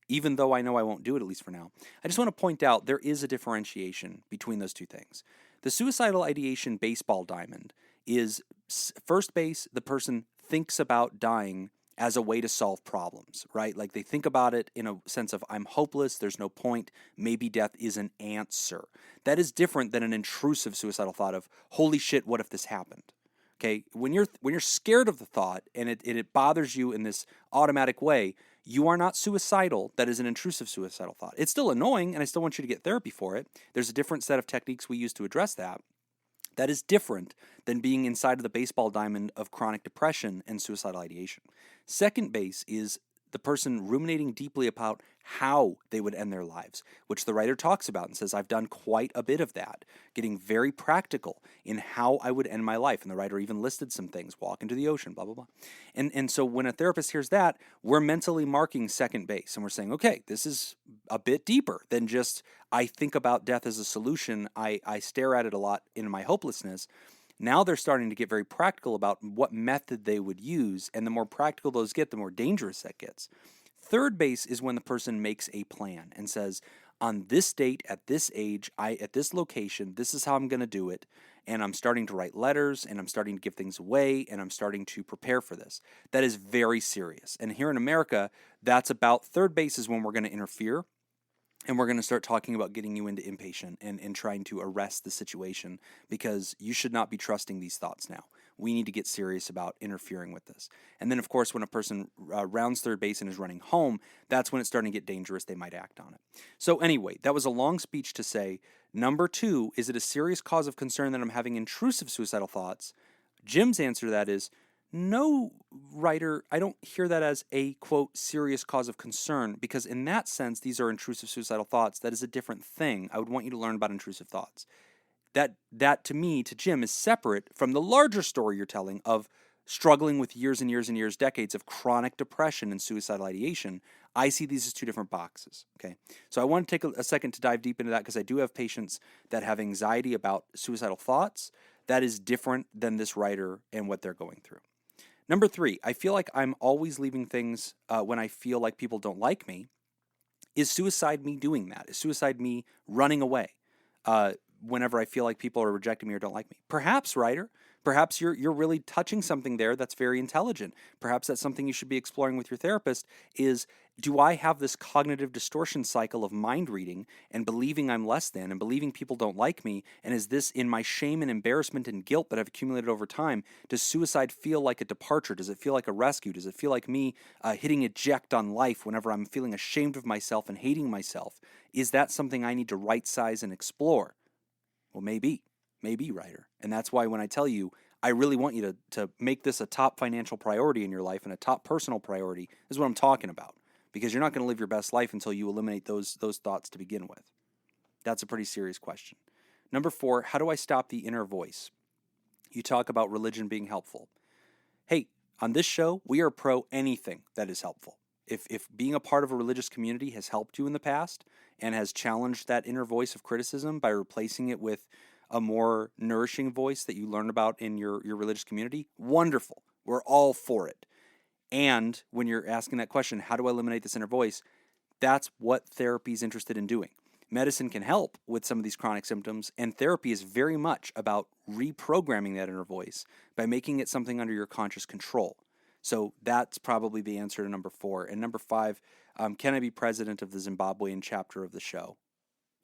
S1: even though I know I won't do it, at least for now, I just want to point out there is a differentiation between those 2 things. The suicidal ideation baseball diamond is first base, the person thinks about dying as a way to solve problems, right? Like they think about it in a sense of I'm hopeless, there's no point, maybe death is an answer. That is different than an intrusive suicidal thought of holy shit, what if this happened? Okay, when you're scared of the thought and it bothers you in this automatic way, you are not suicidal. That is an intrusive suicidal thought. It's still annoying, and I still want you to get therapy for it. There's a different set of techniques we use to address that. That is different than being inside of the baseball diamond of chronic depression and suicidal ideation. Second base is the person ruminating deeply about how they would end their lives, which the writer talks about and says, I've done quite a bit of that, getting very practical in how I would end my life. And the writer even listed some things, walk into the ocean, blah, blah, blah. And so when a therapist hears that, we're mentally marking second base and we're saying, okay, this is a bit deeper than just, I think about death as a solution. I stare at it a lot in my hopelessness. Now they're starting to get very practical about what method they would use, and the more practical those get, the more dangerous that gets. Third base is when the person makes a plan and says, on this date, at this age, at this location, this is how I'm going to do it, and I'm starting to write letters, and I'm starting to give things away, and I'm starting to prepare for this. That is very serious. And here in America, that's about third base is when we're going to interfere. And we're going to start talking about getting you into inpatient and trying to arrest the situation, because you should not be trusting these thoughts now. We need to get serious about interfering with this. And then, of course, when a person rounds third base and is running home, that's when it's starting to get dangerous. They might act on it. So anyway, that was a long speech to say, number 2, is it a serious cause of concern that I'm having intrusive suicidal thoughts? Jim's answer to that is, no, writer, I don't hear that as a, quote, serious cause of concern, because in that sense, these are intrusive suicidal thoughts. That is a different thing. I would want you to learn about intrusive thoughts. That to me, to Jim, is separate from the larger story you're telling of struggling with years and years and years, decades of chronic depression and suicidal ideation. I see these as 2 different boxes, okay? So I want to take a second to dive deep into that, because I do have patients that have anxiety about suicidal thoughts. That is different than this writer and what they're going through. Number 3, I feel like I'm always leaving things when I feel like people don't like me. Is suicide me doing that? Is suicide me running away whenever I feel like people are rejecting me or don't like me? Perhaps, writer. Perhaps you're really touching something there that's very intelligent. Perhaps that's something you should be exploring with your therapist is, do I have this cognitive distortion cycle of mind reading and believing I'm less than and believing people don't like me? And is this in my shame and embarrassment and guilt that I've accumulated over time? Does suicide feel like a departure? Does it feel like a rescue? Does it feel like me hitting eject on life whenever I'm feeling ashamed of myself and hating myself? Is that something I need to right size and explore? Well, maybe, writer. And that's why when I tell you, I really want you to make this a top financial priority in your life and a top personal priority, is what I'm talking about. Because you're not going to live your best life until you eliminate those thoughts to begin with. That's a pretty serious question. Number 4, how do I stop the inner voice? You talk about religion being helpful. Hey, on this show, we are pro anything that is helpful. If being a part of a religious community has helped you in the past and has challenged that inner voice of criticism by replacing it with a more nourishing voice that you learn about in your religious community, wonderful. We're all for it. And when you're asking that question, how do I eliminate this inner voice? That's what therapy is interested in doing. Medicine can help with some of these chronic symptoms, and therapy is very much about reprogramming that inner voice by making it something under your conscious control. So that's probably the answer to number 4. And number 5, can I be president of the Zimbabwean chapter of the show?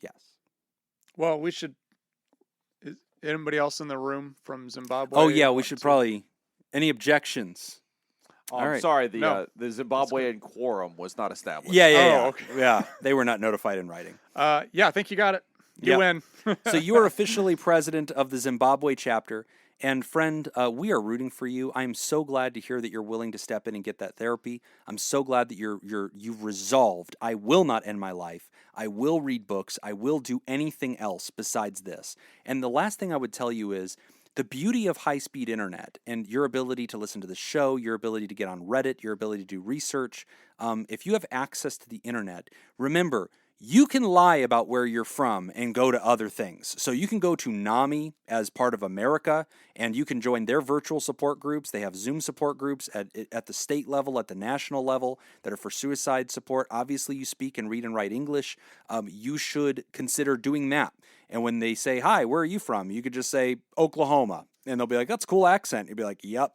S1: Yes.
S2: Well, we should. Is anybody else in the room from Zimbabwe?
S1: Oh, yeah, we should probably. Any objections?
S3: Oh,
S1: All
S3: I'm
S1: right.
S3: sorry,
S2: No.
S3: the Zimbabwean quorum was not established.
S1: Yeah.
S2: okay.
S1: Yeah, they were not notified in writing.
S2: Yeah, I think you got it. You
S1: Yep.
S2: win.
S1: So you are officially president of the Zimbabwe chapter. And friend, we are rooting for you. I am so glad to hear that you're willing to step in and get that therapy. I'm so glad that you've resolved, I will not end my life. I will read books. I will do anything else besides this. And the last thing I would tell you is the beauty of high-speed internet and your ability to listen to the show, your ability to get on Reddit, your ability to do research. If you have access to the internet, remember, you can lie about where you're from and go to other things. So you can go to NAMI as part of America, and you can join their virtual support groups. They have Zoom support groups at the state level, at the national level, that are for suicide support. Obviously, you speak and read and write English. You should consider doing that. And when they say, hi, where are you from? You could just say, Oklahoma. And they'll be like, that's a cool accent. You'll be like, yep.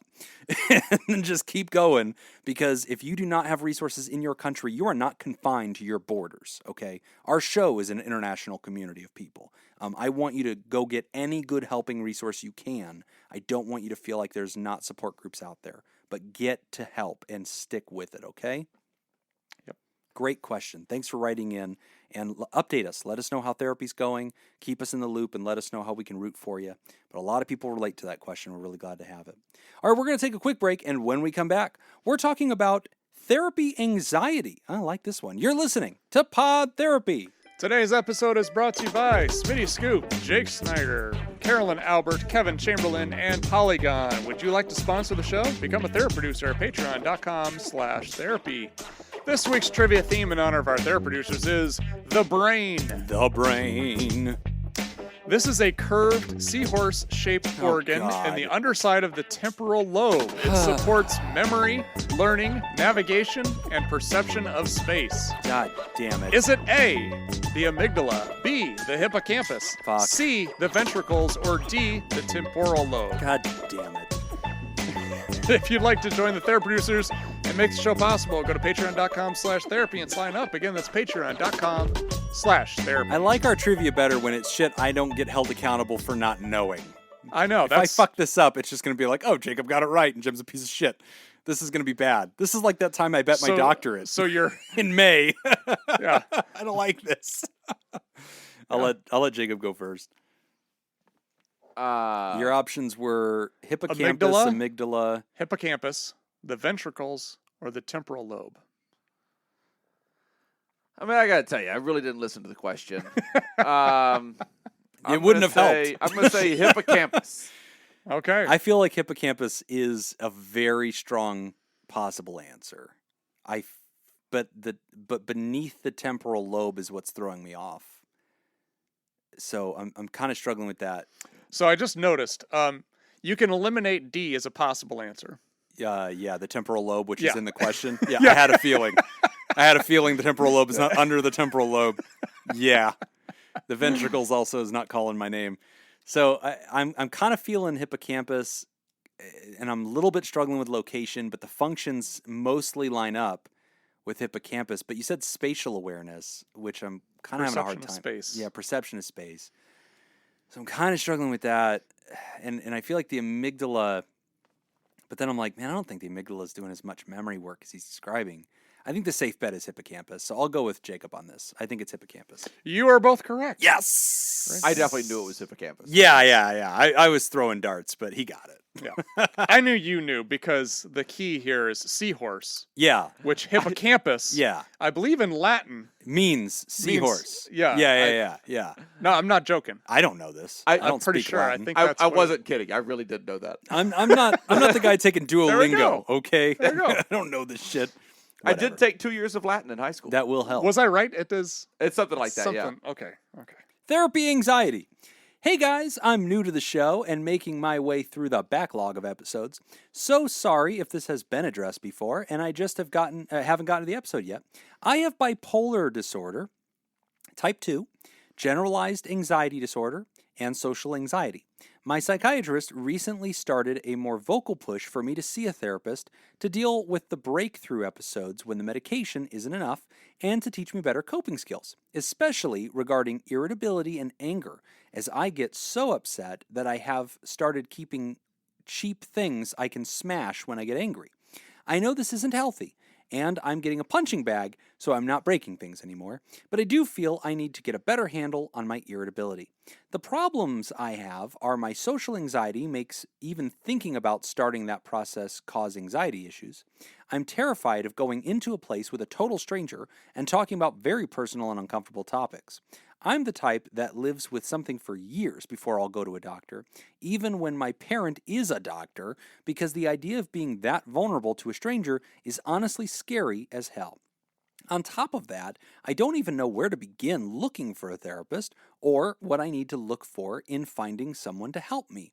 S1: And then just keep going, because if you do not have resources in your country, you are not confined to your borders, okay? Our show is an international community of people. I want you to go get any good helping resource you can. I don't want you to feel like there's not support groups out there, but get to help and stick with it, okay?
S2: Yep.
S1: great question. Thanks for writing in and update us. Let us know how therapy's going. Keep us in the loop and let us know how we can root for you. But a lot of people relate to that question. We're really glad to have it. All right, we're going to take a quick break, and when we come back, we're talking about therapy anxiety. I like this one. You're listening to Pod Therapy.
S2: Today's episode is brought to you by Smitty Scoop, Jake Snyder, Carolyn Albert, Kevin Chamberlain, and Polygon. Would you like to sponsor the show? Become a therapy producer at patreon.com/therapy. This week's trivia theme in honor of our therapy producers is the brain.
S1: The brain.
S2: This is a curved seahorse-shaped organ in the underside of the temporal lobe. It supports memory, learning, navigation, and perception of space.
S1: God damn it.
S2: Is it A, the amygdala, B, the hippocampus,
S1: Fuck.
S2: C, the ventricles, or D, the temporal lobe?
S1: God damn it.
S2: If you'd like to join the therapy producers and make the show possible, go to patreon.com/therapy and sign up. Again, that's patreon.com/therapy.
S1: I like our trivia better when it's shit I don't get held accountable for not knowing.
S2: I know.
S1: If I fuck this up, it's just going to be like, oh, Jacob got it right and Jim's a piece of shit. This is going to be bad. This is like that time I bet my doctorate.
S2: So you're
S1: in May.
S2: Yeah.
S1: I don't like this. I'll let Jacob go first. Your options were hippocampus, amygdala,
S2: hippocampus, the ventricles, or the temporal lobe.
S3: I mean, I got to tell you, I really didn't listen to the question.
S1: It wouldn't have helped.
S3: I'm going to say hippocampus.
S2: Okay.
S1: I feel like hippocampus is a very strong possible answer. But beneath the temporal lobe is what's throwing me off. So I'm kind of struggling with that.
S2: So I just noticed, you can eliminate D as a possible answer.
S1: Yeah, the temporal lobe, which is
S2: Yeah.
S1: in the question. Yeah, I had a feeling. The temporal lobe is not under the temporal lobe. Yeah. The ventricles also is not calling my name. So I'm kind of feeling hippocampus, and I'm a little bit struggling with location, but the functions mostly line up with hippocampus. But you said spatial awareness, which I'm kind of having a hard time.
S2: Perception of space.
S1: Yeah, perception of space. So I'm kind of struggling with that, and I feel like the amygdala, but then I'm like, man, I don't think the amygdala is doing as much memory work as he's describing. I think the safe bet is hippocampus, so I'll go with Jacob on this. I think it's hippocampus.
S2: You are both correct.
S1: Yes!
S3: I definitely knew it was hippocampus.
S1: Yeah. I was throwing darts, but he got it.
S2: Yeah. I knew you knew because the key here is seahorse.
S1: Yeah.
S2: Which hippocampus,
S1: Yeah.
S2: I believe in Latin.
S1: Means seahorse.
S2: Yeah.
S1: Yeah.
S2: No, I'm not joking.
S1: I don't know this.
S3: I'm
S1: don't
S2: pretty
S1: speak
S2: sure.
S1: Latin.
S2: I think
S3: I
S2: that's what
S3: wasn't kidding. I really didn't know that.
S1: I'm not the guy taking
S2: There we
S1: Duolingo,
S2: go.
S1: okay?
S2: There you go.
S1: I don't know this shit.
S3: I
S1: Whatever.
S3: did take 2 years of Latin in high school.
S1: That will help.
S2: Was I right? It is
S3: It's something like that, yeah.
S2: something. Okay.
S1: Therapy anxiety. Hey guys, I'm new to the show and making my way through the backlog of episodes. So sorry if this has been addressed before and I just haven't gotten to the episode yet. I have bipolar disorder, type 2, generalized anxiety disorder, and social anxiety. My psychiatrist recently started a more vocal push for me to see a therapist to deal with the breakthrough episodes when the medication isn't enough and to teach me better coping skills, especially regarding irritability and anger, as I get so upset that I have started keeping cheap things I can smash when I get angry. I know this isn't healthy, and I'm getting a punching bag, so I'm not breaking things anymore, but I do feel I need to get a better handle on my irritability. The problems I have are my social anxiety makes even thinking about starting that process cause anxiety issues. I'm terrified of going into a place with a total stranger and talking about very personal and uncomfortable topics. I'm the type that lives with something for years before I'll go to a doctor, even when my parent is a doctor, because the idea of being that vulnerable to a stranger is honestly scary as hell. On top of that, I don't even know where to begin looking for a therapist or what I need to look for in finding someone to help me.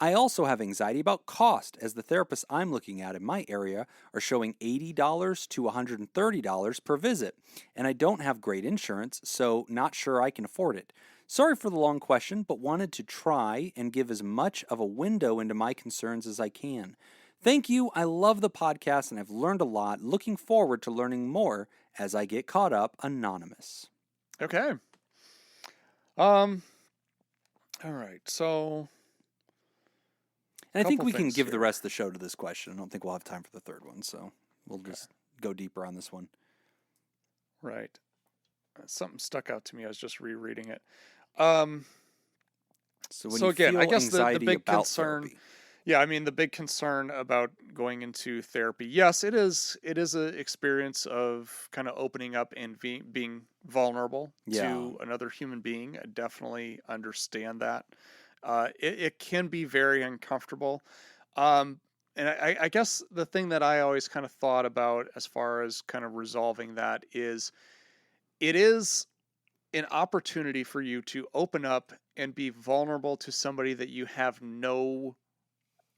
S1: I also have anxiety about cost, as the therapists I'm looking at in my area are showing $80 to $130 per visit, and I don't have great insurance, so not sure I can afford it. Sorry for the long question, but wanted to try and give as much of a window into my concerns as I can. Thank you. I love the podcast, and I've learned a lot. Looking forward to learning more as I get caught up. Anonymous.
S2: Okay. All right. So.
S1: And I think
S2: Couple
S1: we can
S2: things
S1: give the
S2: here.
S1: rest of the show to this question. I don't think we'll have time for the third one, so we'll just go deeper on this one.
S2: Right. Something stuck out to me. I was just rereading it. Um,
S1: So when
S2: so
S1: you
S2: again, I
S1: feel
S2: guess the
S1: anxiety
S2: big
S1: about
S2: concern,
S1: therapy,
S2: yeah, I mean the big concern about going into therapy, yes, it is a experience of kind of opening up and being vulnerable
S1: yeah,
S2: to another human being. I definitely understand that. It can be very uncomfortable. Um, and I guess the thing that I always kind of thought about as far as kind of resolving that is it is an opportunity for you to open up and be vulnerable to somebody that you have no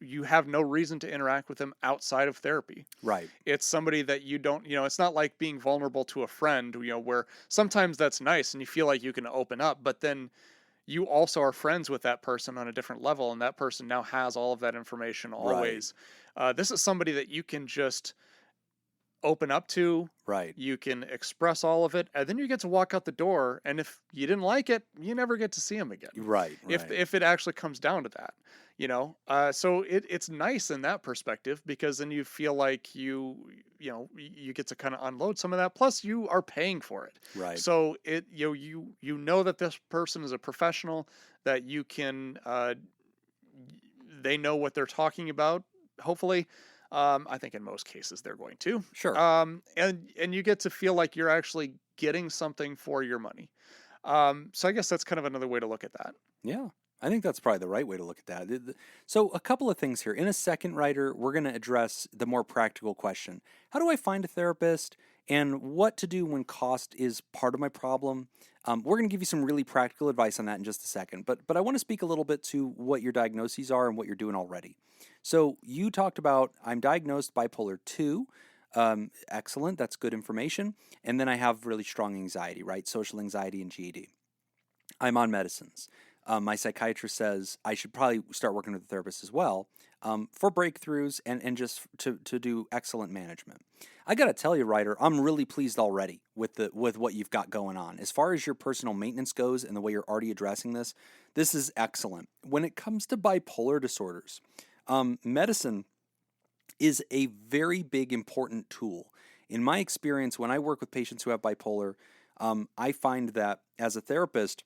S2: reason to interact with them outside of therapy.
S1: right,
S2: It's somebody that you don't, it's not like being vulnerable to a friend, where sometimes that's nice and you feel like you can open up, but then you also are friends with that person on a different level, and that person now has all of that information
S1: right,
S2: always. This is somebody that you can just open up to.
S1: right,
S2: You can express all of it, and then you get to walk out the door. And if you didn't like it, you never get to see him again.
S1: right,
S2: If
S1: right.
S2: if it actually comes down to that, so it's nice in that perspective because then you feel like you get to kind of unload some of that. Plus, you are paying for it,
S1: Right.
S2: so you know that this person is a professional, that you can they know what they're talking about. Hopefully, I think in most cases they're going to.
S1: Sure.
S2: And you get to feel like you're actually getting something for your money. So I guess that's kind of another way to look at that.
S1: Yeah. I think that's probably the right way to look at that. So, a couple of things here. In a second, writer, we're going to address the more practical question. How do I find a therapist and what to do when cost is part of my problem? We're going to give you some really practical advice on that in just a second. But I want to speak a little bit to what your diagnoses are and what you're doing already. So, you talked about I'm diagnosed bipolar 2. Excellent. That's good information. And then I have really strong anxiety, right? Social anxiety and GAD. I'm on medicines. My psychiatrist says I should probably start working with a therapist as well for breakthroughs and just to do excellent management. I got to tell you, Ryder, I'm really pleased already with what you've got going on. As far as your personal maintenance goes and the way you're already addressing this is excellent. When it comes to bipolar disorders, medicine is a very big, important tool. In my experience, when I work with patients who have bipolar, I find that as a therapist,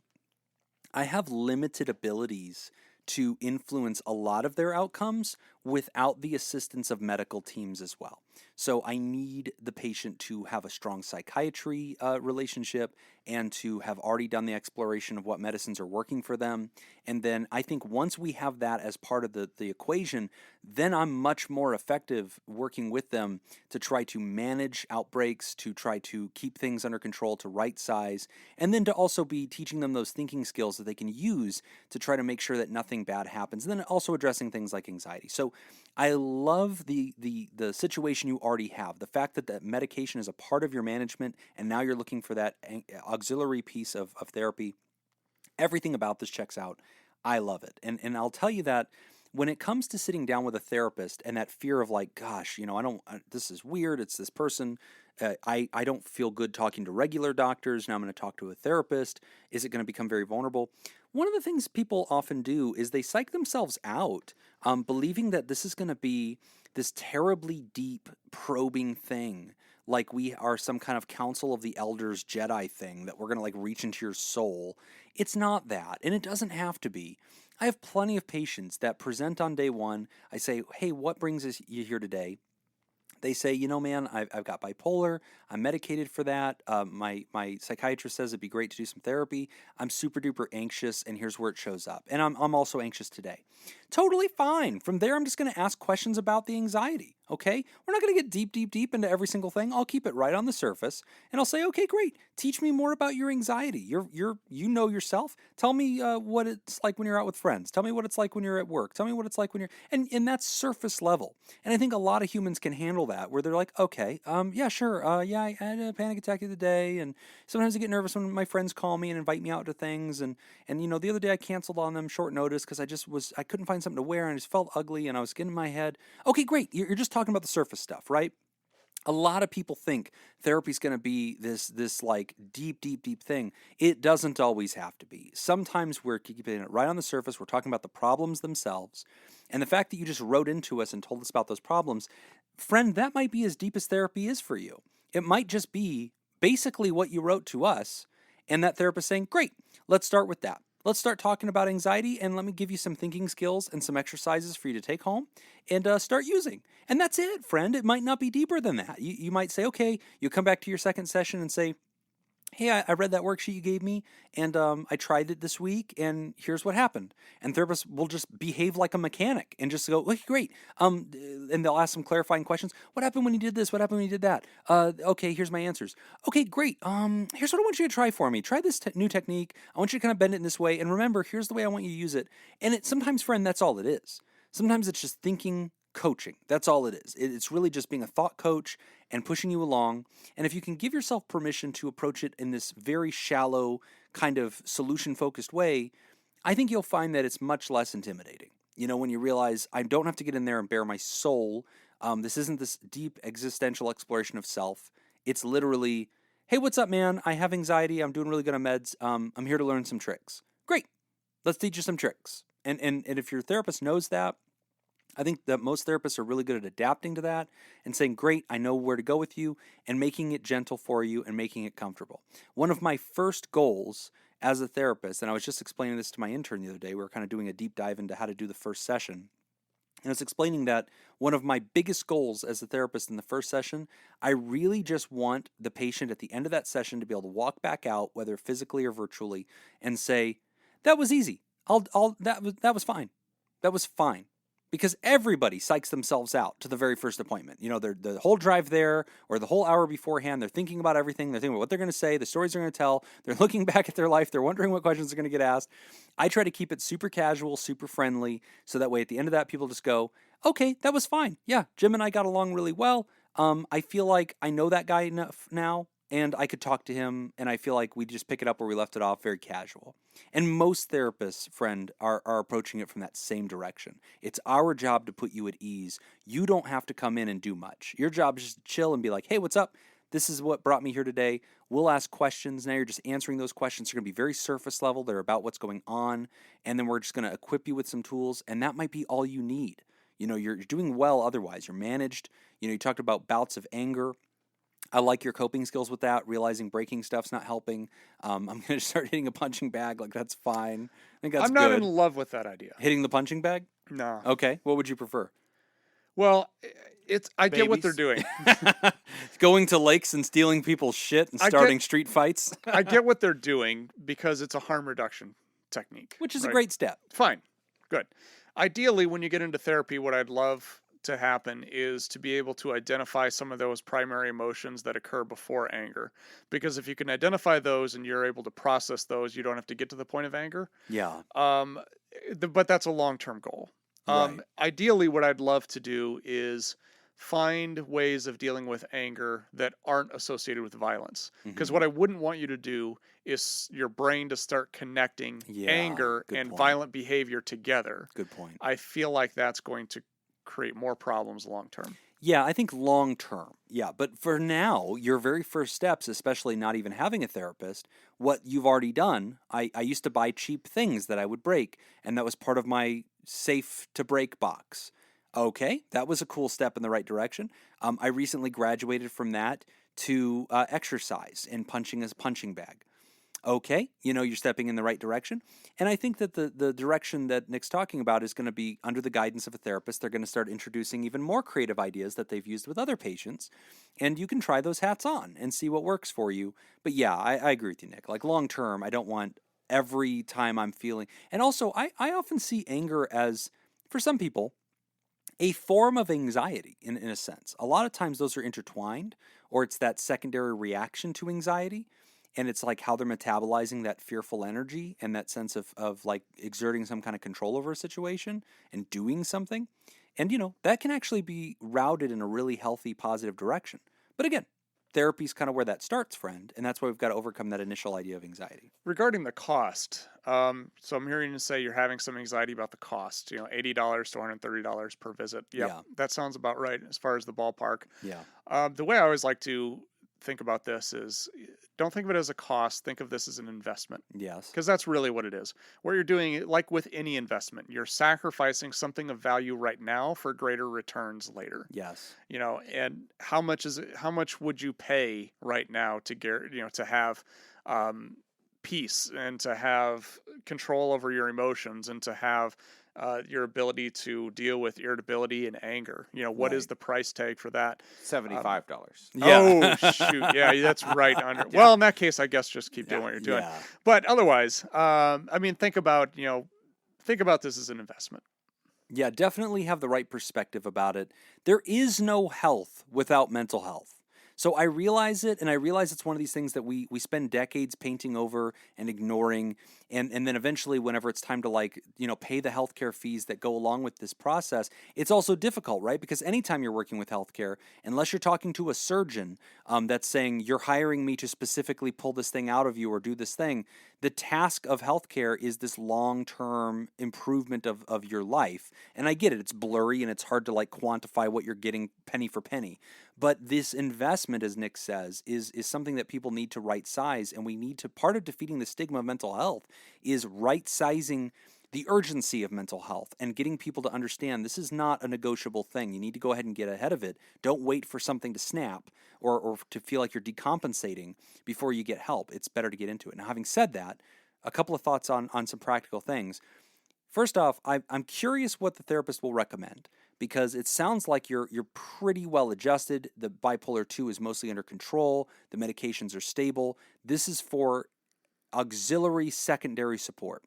S1: I have limited abilities to influence a lot of their outcomes without the assistance of medical teams as well. So I need the patient to have a strong psychiatry relationship and to have already done the exploration of what medicines are working for them. And then I think once we have that as part of the equation, then I'm much more effective working with them to try to manage outbreaks, to try to keep things under control, to right size, and then to also be teaching them those thinking skills that they can use to try to make sure that nothing bad happens. And then also addressing things like anxiety. So I love the situation you already have. The fact that medication is a part of your management and now you're looking for that auxiliary piece of therapy. Everything about this checks out. I love it. And I'll tell you that when it comes to sitting down with a therapist and that fear of like, gosh, this is weird. It's this person. I don't feel good talking to regular doctors. Now I'm going to talk to a therapist. Is it going to become very vulnerable? One of the things people often do is they psych themselves out, believing that this is going to be this terribly deep, probing thing. Like we are some kind of Council of the Elders Jedi thing that we're going to like reach into your soul. It's not that, and it doesn't have to be. I have plenty of patients that present on day one. I say, hey, what brings you here today? They say, man, I've got bipolar. I'm medicated for that. My psychiatrist says it'd be great to do some therapy. I'm super duper anxious, and here's where it shows up. And I'm also anxious today. Totally fine. From there, I'm just going to ask questions about the anxiety. Okay, we're not going to get deep into every single thing. I'll keep it right on the surface, and I'll say, okay, great. Teach me more about your anxiety. You know yourself. Tell me what it's like when you're out with friends. Tell me what it's like when you're at work. Tell me what it's like when you're and that's surface level. And I think a lot of humans can handle that, where they're like, okay, yeah, sure, yeah, I had a panic attack the other day, and sometimes I get nervous when my friends call me and invite me out to things, and the other day I canceled on them short notice because I couldn't find something to wear and I just felt ugly and I was getting in my head. Okay, great. You're just talking about the surface stuff, right? A lot of people think therapy is going to be this like deep thing. It doesn't always have to be. Sometimes we're keeping it right on the surface. We're talking about the problems themselves. And the fact that you just wrote into us and told us about those problems, friend, that might be as deep as therapy is for you. It might just be basically what you wrote to us. And that therapist saying, great, let's start with that. Let's start talking about anxiety, and let me give you some thinking skills and some exercises for you to take home and start using. And that's it, friend. It might not be deeper than that. You might say, okay, you come back to your second session and say, hey, I read that worksheet you gave me, and I tried it this week, and here's what happened. And therapists will just behave like a mechanic and just go, okay, great. And they'll ask some clarifying questions. What happened when you did this? What happened when you did that? Okay, here's my answers. Okay, great. Here's what I want you to try for me. Try this new technique. I want you to kind of bend it in this way. And remember, here's the way I want you to use it. And sometimes, friend, that's all it is. Sometimes it's just thinking coaching. That's all it is. It's really just being a thought coach and pushing you along. And if you can give yourself permission to approach it in this very shallow, kind of solution-focused way, I think you'll find that it's much less intimidating. When you realize I don't have to get in there and bare my soul. This isn't this deep existential exploration of self. It's literally, hey, what's up, man? I have anxiety. I'm doing really good on meds. I'm here to learn some tricks. Great. Let's teach you some tricks. And if your therapist knows that, I think that most therapists are really good at adapting to that and saying, great, I know where to go with you, and making it gentle for you and making it comfortable. One of my first goals as a therapist, and I was just explaining this to my intern the other day, we were kind of doing a deep dive into how to do the first session. And I was explaining that one of my biggest goals as a therapist in the first session, I really just want the patient at the end of that session to be able to walk back out, whether physically or virtually, and say, that was easy. That was fine. That was fine. Because everybody psychs themselves out to the very first appointment. They're the whole drive there or the whole hour beforehand. They're thinking about everything. They're thinking about what they're going to say, the stories they're going to tell. They're looking back at their life. They're wondering what questions are going to get asked. I try to keep it super casual, super friendly. So that way at the end of that, people just go, okay, that was fine. Yeah, Jim and I got along really well. I feel like I know that guy enough now, and I could talk to him, and I feel like we just pick it up where we left it off, very casual. And most therapists, friend, are approaching it from that same direction. It's our job to put you at ease. You don't have to come in and do much. Your job is just to chill and be like, hey, what's up? This is what brought me here today. We'll ask questions. Now you're just answering those questions. They're going to be very surface level. They're about what's going on. And then we're just going to equip you with some tools. And that might be all you need. You're doing well otherwise. You're managed. You talked about bouts of anger. I like your coping skills with that, realizing breaking stuff's not helping. I'm going to start hitting a punching bag. That's fine. I think that's good.
S2: I'm not in love with that idea.
S1: Hitting the punching bag?
S2: No.
S1: Okay. What would you prefer?
S2: Well, I get what they're doing.
S1: Going to lakes and stealing people's shit and starting street fights?
S2: I get what they're doing because it's a harm reduction technique.
S1: Which is a great step.
S2: Fine. Good. Ideally, when you get into therapy, what I'd love to happen is to be able to identify some of those primary emotions that occur before anger. Because if you can identify those and you're able to process those, you don't have to get to the point of anger.
S1: Yeah.
S2: But that's a long-term goal.
S1: Right.
S2: Ideally, what I'd love to do is find ways of dealing with anger that aren't associated with violence. Because what I wouldn't want you to do is your brain to start connecting anger and violent behavior together.
S1: Good point.
S2: I feel like that's going to create more problems long term.
S1: Yeah, I think long term. Yeah, but for now, your very first steps, especially not even having a therapist, what you've already done, I used to buy cheap things that I would break, and that was part of my safe to break box. Okay, that was a cool step in the right direction. I recently graduated from that to exercise and punching as a punching bag. Okay, you're stepping in the right direction. And I think that the direction that Nick's talking about is going to be under the guidance of a therapist. They're going to start introducing even more creative ideas that they've used with other patients. And you can try those hats on and see what works for you. But yeah, I agree with you, Nick. Long term, I don't want every time I'm feeling. And also, I often see anger as, for some people, a form of anxiety in a sense. A lot of times those are intertwined, or it's that secondary reaction to anxiety. And it's like how they're metabolizing that fearful energy and that sense of exerting some kind of control over a situation and doing something. And, that can actually be routed in a really healthy, positive direction. But again, therapy's kind of where that starts, friend. And that's why we've got to overcome that initial idea of anxiety.
S2: Regarding the cost, so I'm hearing you say you're having some anxiety about the cost, $80 to $130 per visit. Yep, yeah, that sounds about right as far as the ballpark.
S1: Yeah.
S2: The way I always like to think about this is Don't think of it as a cost. Think of this as an investment.
S1: Yes.
S2: Because that's really what it is. What you're doing, like with any investment, you're sacrificing something of value right now for greater returns later.
S1: Yes.
S2: And how much would you pay right now to get, to have peace and to have control over your emotions and to have your ability to deal with irritability and anger? What is
S1: Right.
S2: the price tag for that?
S3: $75.
S1: Yeah.
S2: Oh shoot! Yeah, that's right under. Well, in that case, I guess just keep doing what you're doing.
S1: Yeah.
S2: But otherwise, think about this as an investment.
S1: Yeah, definitely have the right perspective about it. There is no health without mental health. So I realize it, and I realize it's one of these things that we spend decades painting over and ignoring, and then eventually, whenever it's time to pay the healthcare fees that go along with this process, it's also difficult, right? Because anytime you're working with healthcare, unless you're talking to a surgeon that's saying you're hiring me to specifically pull this thing out of you or do this thing, the task of healthcare is this long-term improvement of your life. And I get it; it's blurry and it's hard to quantify what you're getting penny for penny. But this investment, as Nick says, is something that people need to right size, and we need to. Part of defeating the stigma of mental health is right sizing the urgency of mental health and getting people to understand this is not a negotiable thing. You need to go ahead and get ahead of it. Don't wait for something to snap or to feel like you're decompensating before you get help. It's better to get into it. Now, having said that, a couple of thoughts on some practical things. First off, I'm curious what the therapist will recommend, because it sounds like you're pretty well adjusted. The bipolar 2 is mostly under control. The medications are stable. This is for auxiliary secondary support.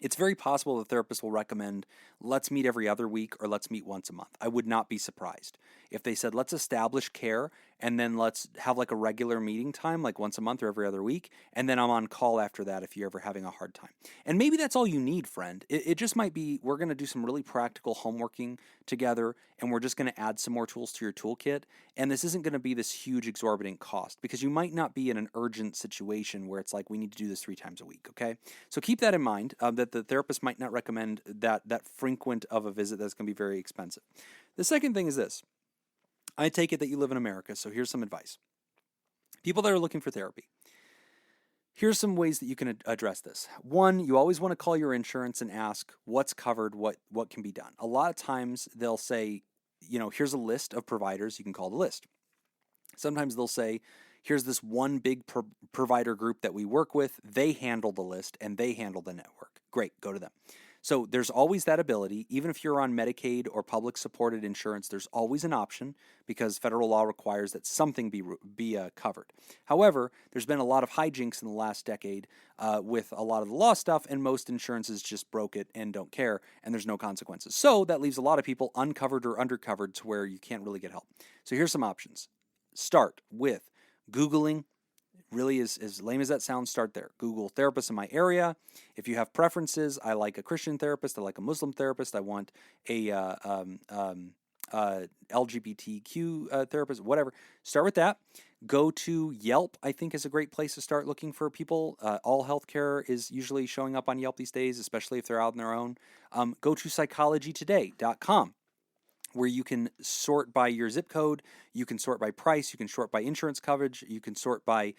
S1: It's very possible the therapist will recommend, let's meet every other week or let's meet once a month. I would not be surprised if they said, let's establish care and then let's have a regular meeting time, like once a month or every other week, and then I'm on call after that if you're ever having a hard time. And maybe that's all you need, friend. It just might be, we're going to do some really practical homeworking together, and we're just going to add some more tools to your toolkit. And this isn't going to be this huge exorbitant cost, because you might not be in an urgent situation where it's like, we need to do this 3 times a week, okay? So keep that in mind, that the therapist might not recommend that frequent of a visit. That's going to be very expensive. The second thing is this. I take it that you live in America, so here's some advice. People that are looking for therapy, here's some ways that you can address this. One, you always want to call your insurance and ask what's covered, what can be done. A lot of times they'll say, here's a list of providers, you can call the list. Sometimes they'll say, here's this one big provider group that we work with, they handle the list and they handle the network. Great, go to them. So there's always that ability. Even if you're on Medicaid or public supported insurance, there's always an option, because federal law requires that something be covered. However, there's been a lot of hijinks in the last decade with a lot of the law stuff, and most insurances just broke it and don't care, and there's no consequences. So that leaves a lot of people uncovered or undercovered to where you can't really get help. So here's some options. Start with Googling. Really, as lame as that sounds, start there. Google therapists in my area. If you have preferences, I like a Christian therapist, I like a Muslim therapist, I want a LGBTQ therapist, whatever. Start with that. Go to Yelp, I think, is a great place to start looking for people. All healthcare is usually showing up on Yelp these days, especially if they're out on their own. Go to psychologytoday.com. where you can sort by your zip code, you can sort by price, you can sort by insurance coverage, you can sort by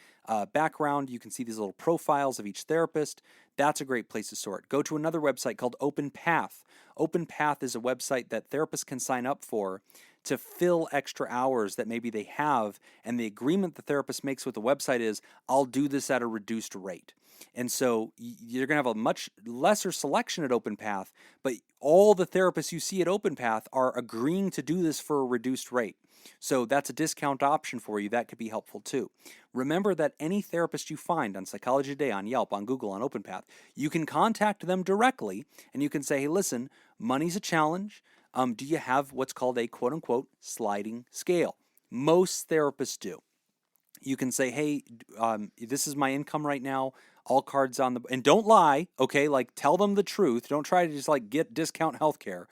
S1: background, you can see these little profiles of each therapist. That's a great place to sort. Go to another website called OpenPath. OpenPath is a website that therapists can sign up for to fill extra hours that maybe they have, and the agreement the therapist makes with the website is, I'll do this at a reduced rate. And so you're going to have a much lesser selection at OpenPath, but all the therapists you see at OpenPath are agreeing to do this for a reduced rate. So that's a discount option for you. That could be helpful too. Remember that any therapist you find on Psychology Today, on Yelp, on Google, on OpenPath, you can contact them directly and you can say, hey, listen, money's a challenge. Do you have what's called a quote-unquote sliding scale? Most therapists do. You can say, hey, this is my income right now. All cards on the... And don't lie, okay? Tell them the truth. Don't try to just, get discount healthcare.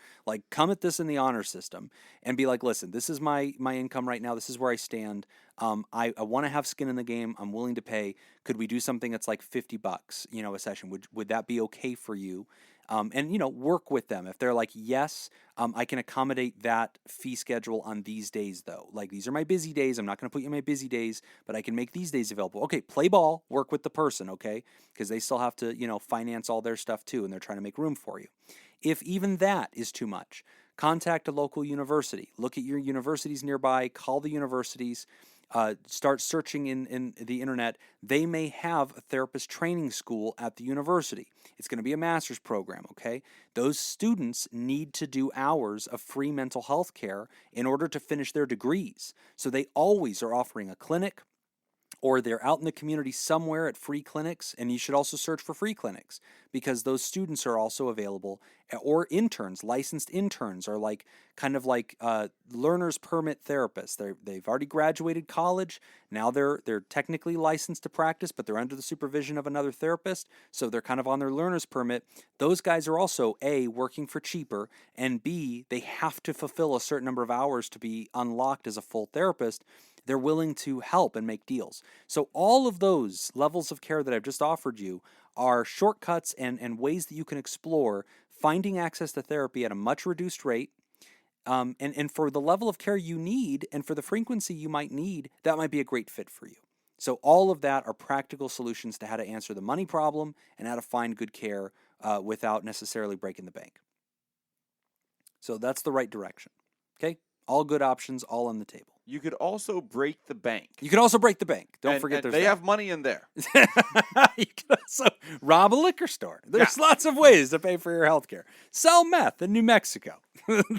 S1: Come at this in the honor system and be like, listen, this is my income right now. This is where I stand. I want to have skin in the game. I'm willing to pay. Could we do something that's $50, a session? Would that be okay for you? and work with them. If they're like, yes, I can accommodate that fee schedule on these days, though. Like, these are my busy days. I'm not going to put you in my busy days, but I can make these days available. Okay, play ball, work with the person, okay? Because they still have to, finance all their stuff too, and they're trying to make room for you. If even that is too much, contact a local university. Look at your universities nearby, call the universities, start searching in the internet. They may have a therapist training school at the university. It's going to be a master's program, okay? Those students need to do hours of free mental health care in order to finish their degrees. So they always are offering a clinic, or they're out in the community somewhere at free clinics, and you should also search for free clinics because those students are also available, or interns. Licensed interns are kind of like learner's permit therapists. They've already graduated college. Now they're technically licensed to practice, but they're under the supervision of another therapist, so they're kind of on their learner's permit. Those guys are also A, working for cheaper, and B, they have to fulfill a certain number of hours to be unlocked as a full therapist. They're willing to help and make deals. So all of those levels of care that I've just offered you are shortcuts and ways that you can explore finding access to therapy at a much reduced rate. And for the level of care you need and for the frequency you might need, that might be a great fit for you. So all of that are practical solutions to how to answer the money problem and how to find good care without necessarily breaking the bank. So that's the right direction. Okay? All good options, all on the table.
S3: You could also break the bank.
S1: You could also break the bank. Don't forget
S3: and
S1: there's
S3: they have money in there.
S1: You can also rob a liquor store. There's lots of ways to pay for your health care. Sell meth in New Mexico.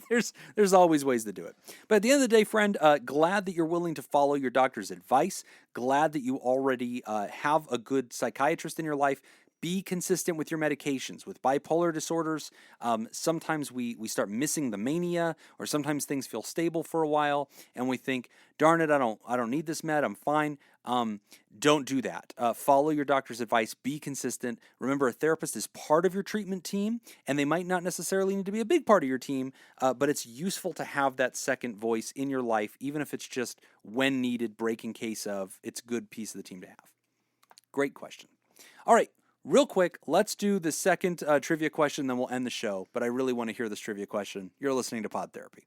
S1: There's always ways to do it. But at the end of the day, friend, glad that you're willing to follow your doctor's advice. Glad that you already have a good psychiatrist in your life. Be consistent with your medications. With bipolar disorders, sometimes we start missing the mania, or sometimes things feel stable for a while, and we think, darn it, I don't need this med, I'm fine. Don't do that. Follow your doctor's advice. Be consistent. Remember, a therapist is part of your treatment team, and they might not necessarily need to be a big part of your team, but it's useful to have that second voice in your life, even if it's just when needed, break in case of. It's a good piece of the team to have. Great question. All right. Real quick, let's do the second trivia question, then we'll end the show. But I really want to hear this trivia question. You're listening to Pod Therapy.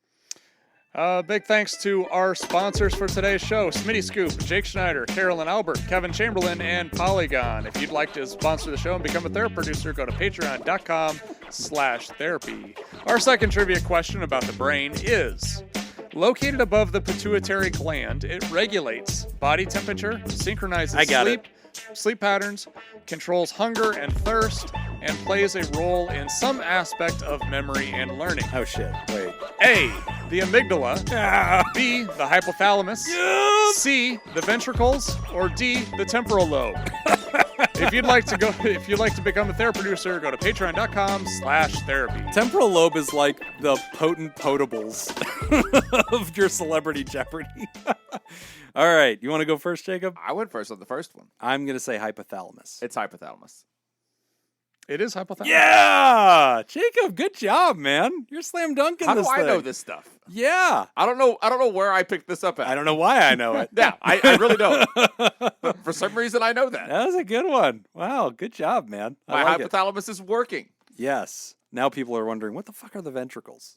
S2: Big thanks to our sponsors for today's show, Smitty Scoop, Jake Schneider, Carolyn Albert, Kevin Chamberlain, and Polygon. If you'd like to sponsor the show and become a therapy producer, go to patreon.com/therapy. Our second trivia question about the brain is, located above the pituitary gland, it regulates body temperature, synchronizes sleep patterns, controls hunger and thirst, and plays a role in some aspect of memory and learning.
S1: Oh, shit. Wait.
S2: A, the amygdala. B, the hypothalamus. C, the ventricles. Or D, the temporal lobe. If you'd like to become a therapy producer, go to patreon.com/therapy.
S1: Temporal lobe is like the potent potables of your Celebrity Jeopardy. All right. You want to go first, Jacob?
S3: I went first on the first one.
S1: I'm going to say hypothalamus.
S3: It's hypothalamus.
S2: It is hypothalamus.
S1: Yeah! Jacob, good job, man. You're slam dunking
S3: How
S1: this
S3: do I
S1: thing.
S3: know this stuff?
S1: Yeah.
S3: I don't know where I picked this up at.
S1: I don't know why I know it.
S3: Yeah, I really don't. But for some reason, I know that.
S1: That was a good one. Wow, good job, man.
S3: My
S1: like it.
S3: hypothalamus is working.
S1: Yes. Now people are wondering, what the fuck are the ventricles?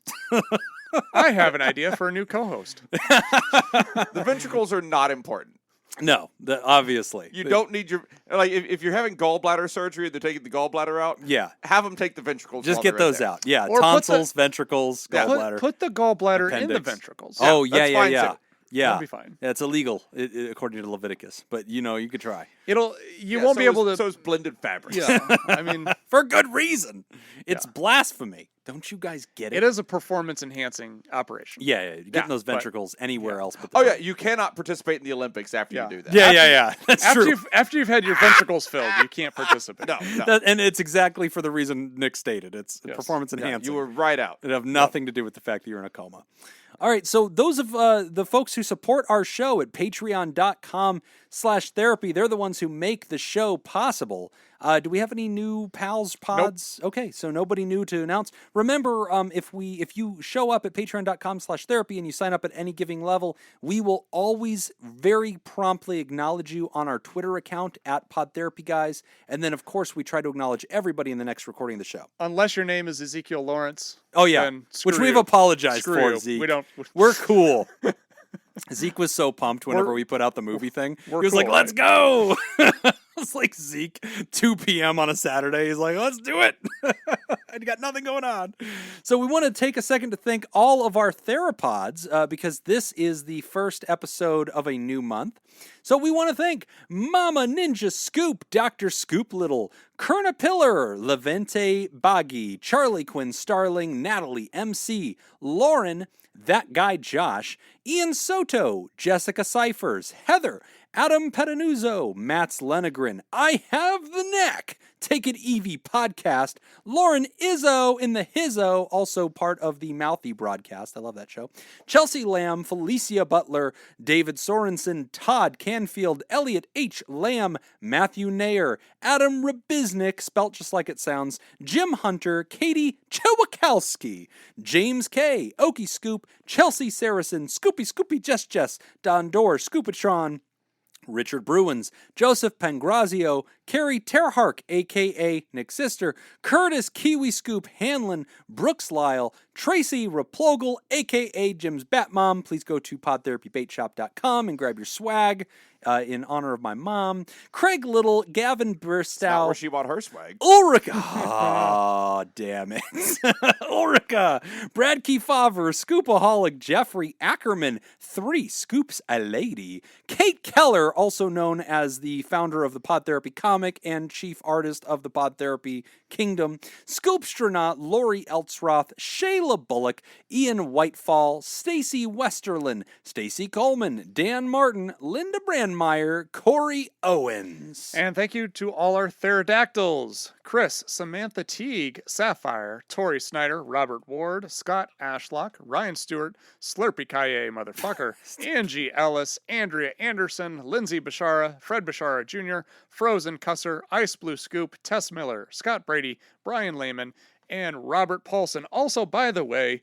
S2: I have an idea for a new co-host.
S3: The ventricles are not important.
S1: No, obviously.
S3: You don't need your, like, if you're having gallbladder surgery, they're taking the gallbladder out.
S1: Yeah.
S3: Have them take the ventricles.
S1: Just
S3: while
S1: get
S3: they're in
S1: those
S3: there.
S1: out. Yeah,
S2: Or
S1: tonsils, ventricles, gallbladder.
S2: Put the gallbladder in the
S1: Appendix.
S2: ventricles.
S1: Oh,
S3: that's fine,
S1: yeah.
S3: too.
S1: Yeah.
S2: That'll be fine.
S1: Yeah, it's illegal according to Leviticus, but you could try.
S2: You
S3: Yeah,
S2: won't
S3: so
S2: be able to.
S3: So is blended fabrics.
S2: Yeah, I mean,
S1: For good reason. It's blasphemy. Don't you guys get it?
S2: it is a performance-enhancing operation.
S1: Yeah, you're getting those
S2: but-
S1: ventricles anywhere else but the
S3: Oh yeah,
S1: brain.
S3: you cannot participate in the Olympics after
S2: Yeah.
S3: you do that.
S1: Yeah. That's true.
S2: After you've had your ventricles filled, you can't participate.
S3: No.
S1: And it's exactly for the reason Nick stated. It's
S2: Yes.
S1: performance
S3: Yeah,
S1: enhancing.
S3: you were right out.
S1: It have nothing to do with the fact that you're in a coma. All right, so those of the folks who support our show at patreon.com/therapy, they're the ones who make the show possible. Do we have any new pals, pods? Nope. Okay, so nobody new to announce. Remember, if you show up at patreon.com/therapy and you sign up at any giving level, we will always very promptly acknowledge you on our Twitter account at PodTherapyGuys. And then, of course, we try to acknowledge everybody in the next recording of the show.
S2: Unless your name is Ezekiel Lawrence.
S1: Oh, yeah, which we've apologized for, Zeke. We're cool. Zeke was so pumped whenever we put out the movie thing. He was like, let's go! It's like Zeke, 2 p.m. on a Saturday. He's like, let's do it. I got nothing going on. So we want to take a second to thank all of our theropods because this is the first episode of a new month. So we want to thank Mama Ninja Scoop, Dr. Scoop Little, Kerna Pillar, Levente Baggy, Charlie Quinn Starling, Natalie MC, Lauren, That Guy Josh, Ian Soto, Jessica Cyphers, Heather, Adam Petanuzzo, Mats Lenegren, I Have the Neck, Take It Evie podcast, Lauren Izzo in the Hizzo, also part of the Mouthy broadcast. I love that show. Chelsea Lamb, Felicia Butler, David Sorensen, Todd Canfield, Elliot H. Lamb, Matthew Nair, Adam Rabiznik, spelt just like it sounds, Jim Hunter, Katie Chewakowski, James K., Okie Scoop, Chelsea Saracen, Scoopy Jess, Don Dorr, Scoopatron, Richard Bruins, Joseph Pangrazio, Carrie Terhark, a.k.a. Nick's sister, Curtis Kiwi Scoop Hanlon, Brooks Lyle, Tracy Replogle, a.k.a. Jim's Batmom. Please go to podtherapybaitshop.com and grab your swag in honor of my mom. Craig Little, Gavin Bristow.
S3: Not where she bought her swag.
S1: Ulrika. Oh, damn it. Ulrika. Brad Kefauver, Scoopaholic, Jeffrey Ackerman, 3 Scoops a Lady. Kate Keller, also known as the founder of the Pod Therapy comic and chief artist of the Pod Therapy Kingdom. Scoopstronaut, Lori Eltsroth, Shayla Bullock, Ian Whitefall, Stacy Westerlin, Stacy Coleman, Dan Martin, Linda Brandmeier, Corey Owens.
S2: And thank you to all our pterodactyls. Chris, Samantha Teague, Sapphire, Tori Snyder, Robert Ward, Scott Ashlock, Ryan Stewart, Slurpy Kaye, motherfucker, Angie Ellis, Andrea Anderson, Lindsay Bashara, Fred Bashara Jr., Frozen Cusser, Ice Blue Scoop, Tess Miller, Scott Brady, Brian Lehman, and Robert Paulson. Also, by the way,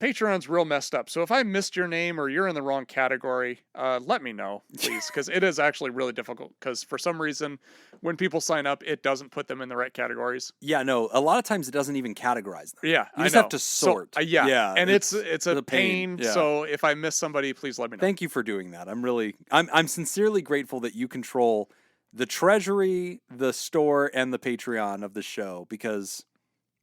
S2: Patreon's real messed up. So if I missed your name or you're in the wrong category, let me know, please, because it is actually really difficult. Because for some reason, when people sign up, it doesn't put them in the right categories.
S1: Yeah, no. A lot of times it doesn't even categorize them.
S2: Yeah,
S1: you just have to sort.
S2: So, yeah, and it's a pain.
S1: Yeah.
S2: So if I miss somebody, please let me know.
S1: Thank you for doing that. I'm sincerely grateful that you control the treasury, the store, and the Patreon of the show because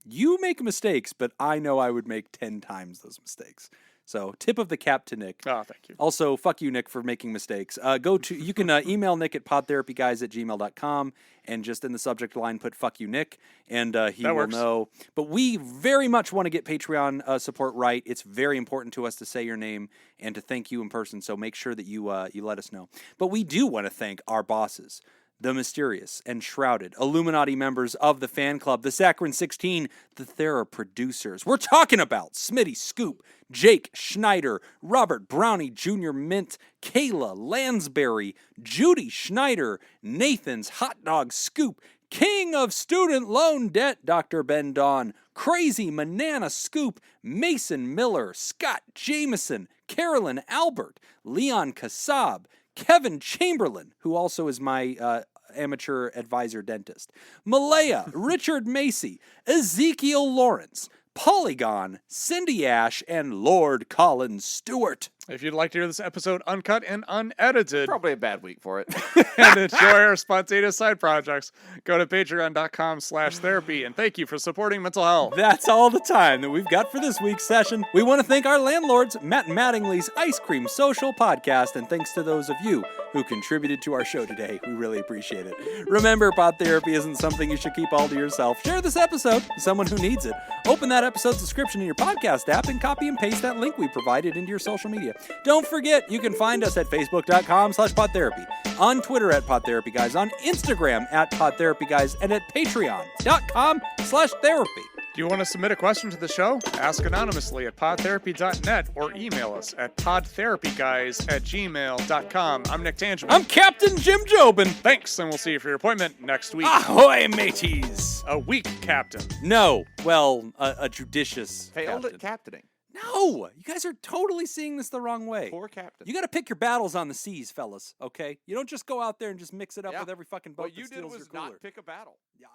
S1: you make mistakes, but I know I would make 10 times those mistakes. So, tip of the cap to Nick.
S2: Oh, thank you.
S1: Also, fuck you, Nick, for making mistakes. You can email Nick at podtherapyguys@gmail.com and just in the subject line put fuck you, Nick, and he will know. But we very much want to get Patreon support right. It's very important to us to say your name and to thank you in person, so make sure that you let us know. But we do want to thank our bosses, the mysterious and shrouded Illuminati members of the fan club, the Saccharin 16, the Thera producers. We're talking about Smitty Scoop, Jake Schneider, Robert Brownie Jr. Mint, Kayla Lansbury, Judy Schneider, Nathan's Hot Dog Scoop, King of Student Loan Debt, Dr. Ben Don, Crazy Manana Scoop, Mason Miller, Scott Jameson, Carolyn Albert, Leon Kassab, Kevin Chamberlain, who also is my amateur advisor dentist, Malaya, Richard Macy, Ezekiel Lawrence, Polygon, Cindy Ash, and Lord Colin Stewart.
S2: If you'd like to hear this episode uncut and unedited,
S3: Probably a bad week for it.
S2: and enjoy our spontaneous side projects, go to patreon.com/therapy. And thank you for supporting mental health.
S1: That's all the time that we've got for this week's session. We want to thank our landlords, Matt Mattingly's Ice Cream Social Podcast, and thanks to those of you who contributed to our show today. We really appreciate it. Remember, pod therapy isn't something you should keep all to yourself. Share this episode with someone who needs it. Open that episode's description in your podcast app and copy and paste that link we provided into your social media. Don't forget, you can find us at facebook.com/podtherapy, on Twitter at PodTherapyGuys, on Instagram at PodTherapyGuys, and at patreon.com/therapy.
S2: Do you want to submit a question to the show? Ask anonymously at podtherapy.net or email us at podtherapyguys@gmail.com. I'm Nick Tangible.
S1: I'm Captain Jim Jobin.
S2: Thanks, and we'll see you for your appointment next week.
S1: Ahoy, mateys!
S2: A weak captain.
S1: No, well, a judicious
S3: Failed
S1: captain.
S3: at captaining.
S1: No, you guys are totally seeing this the wrong way.
S3: Poor captain.
S1: You got to pick your battles on the seas, fellas. Okay, you don't just go out there and just mix it up
S3: Yeah.
S1: with every fucking boat
S3: What
S1: that
S3: you did
S1: steals
S3: was
S1: your cooler.
S3: not pick a battle.
S1: Yeah,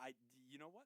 S1: you know what?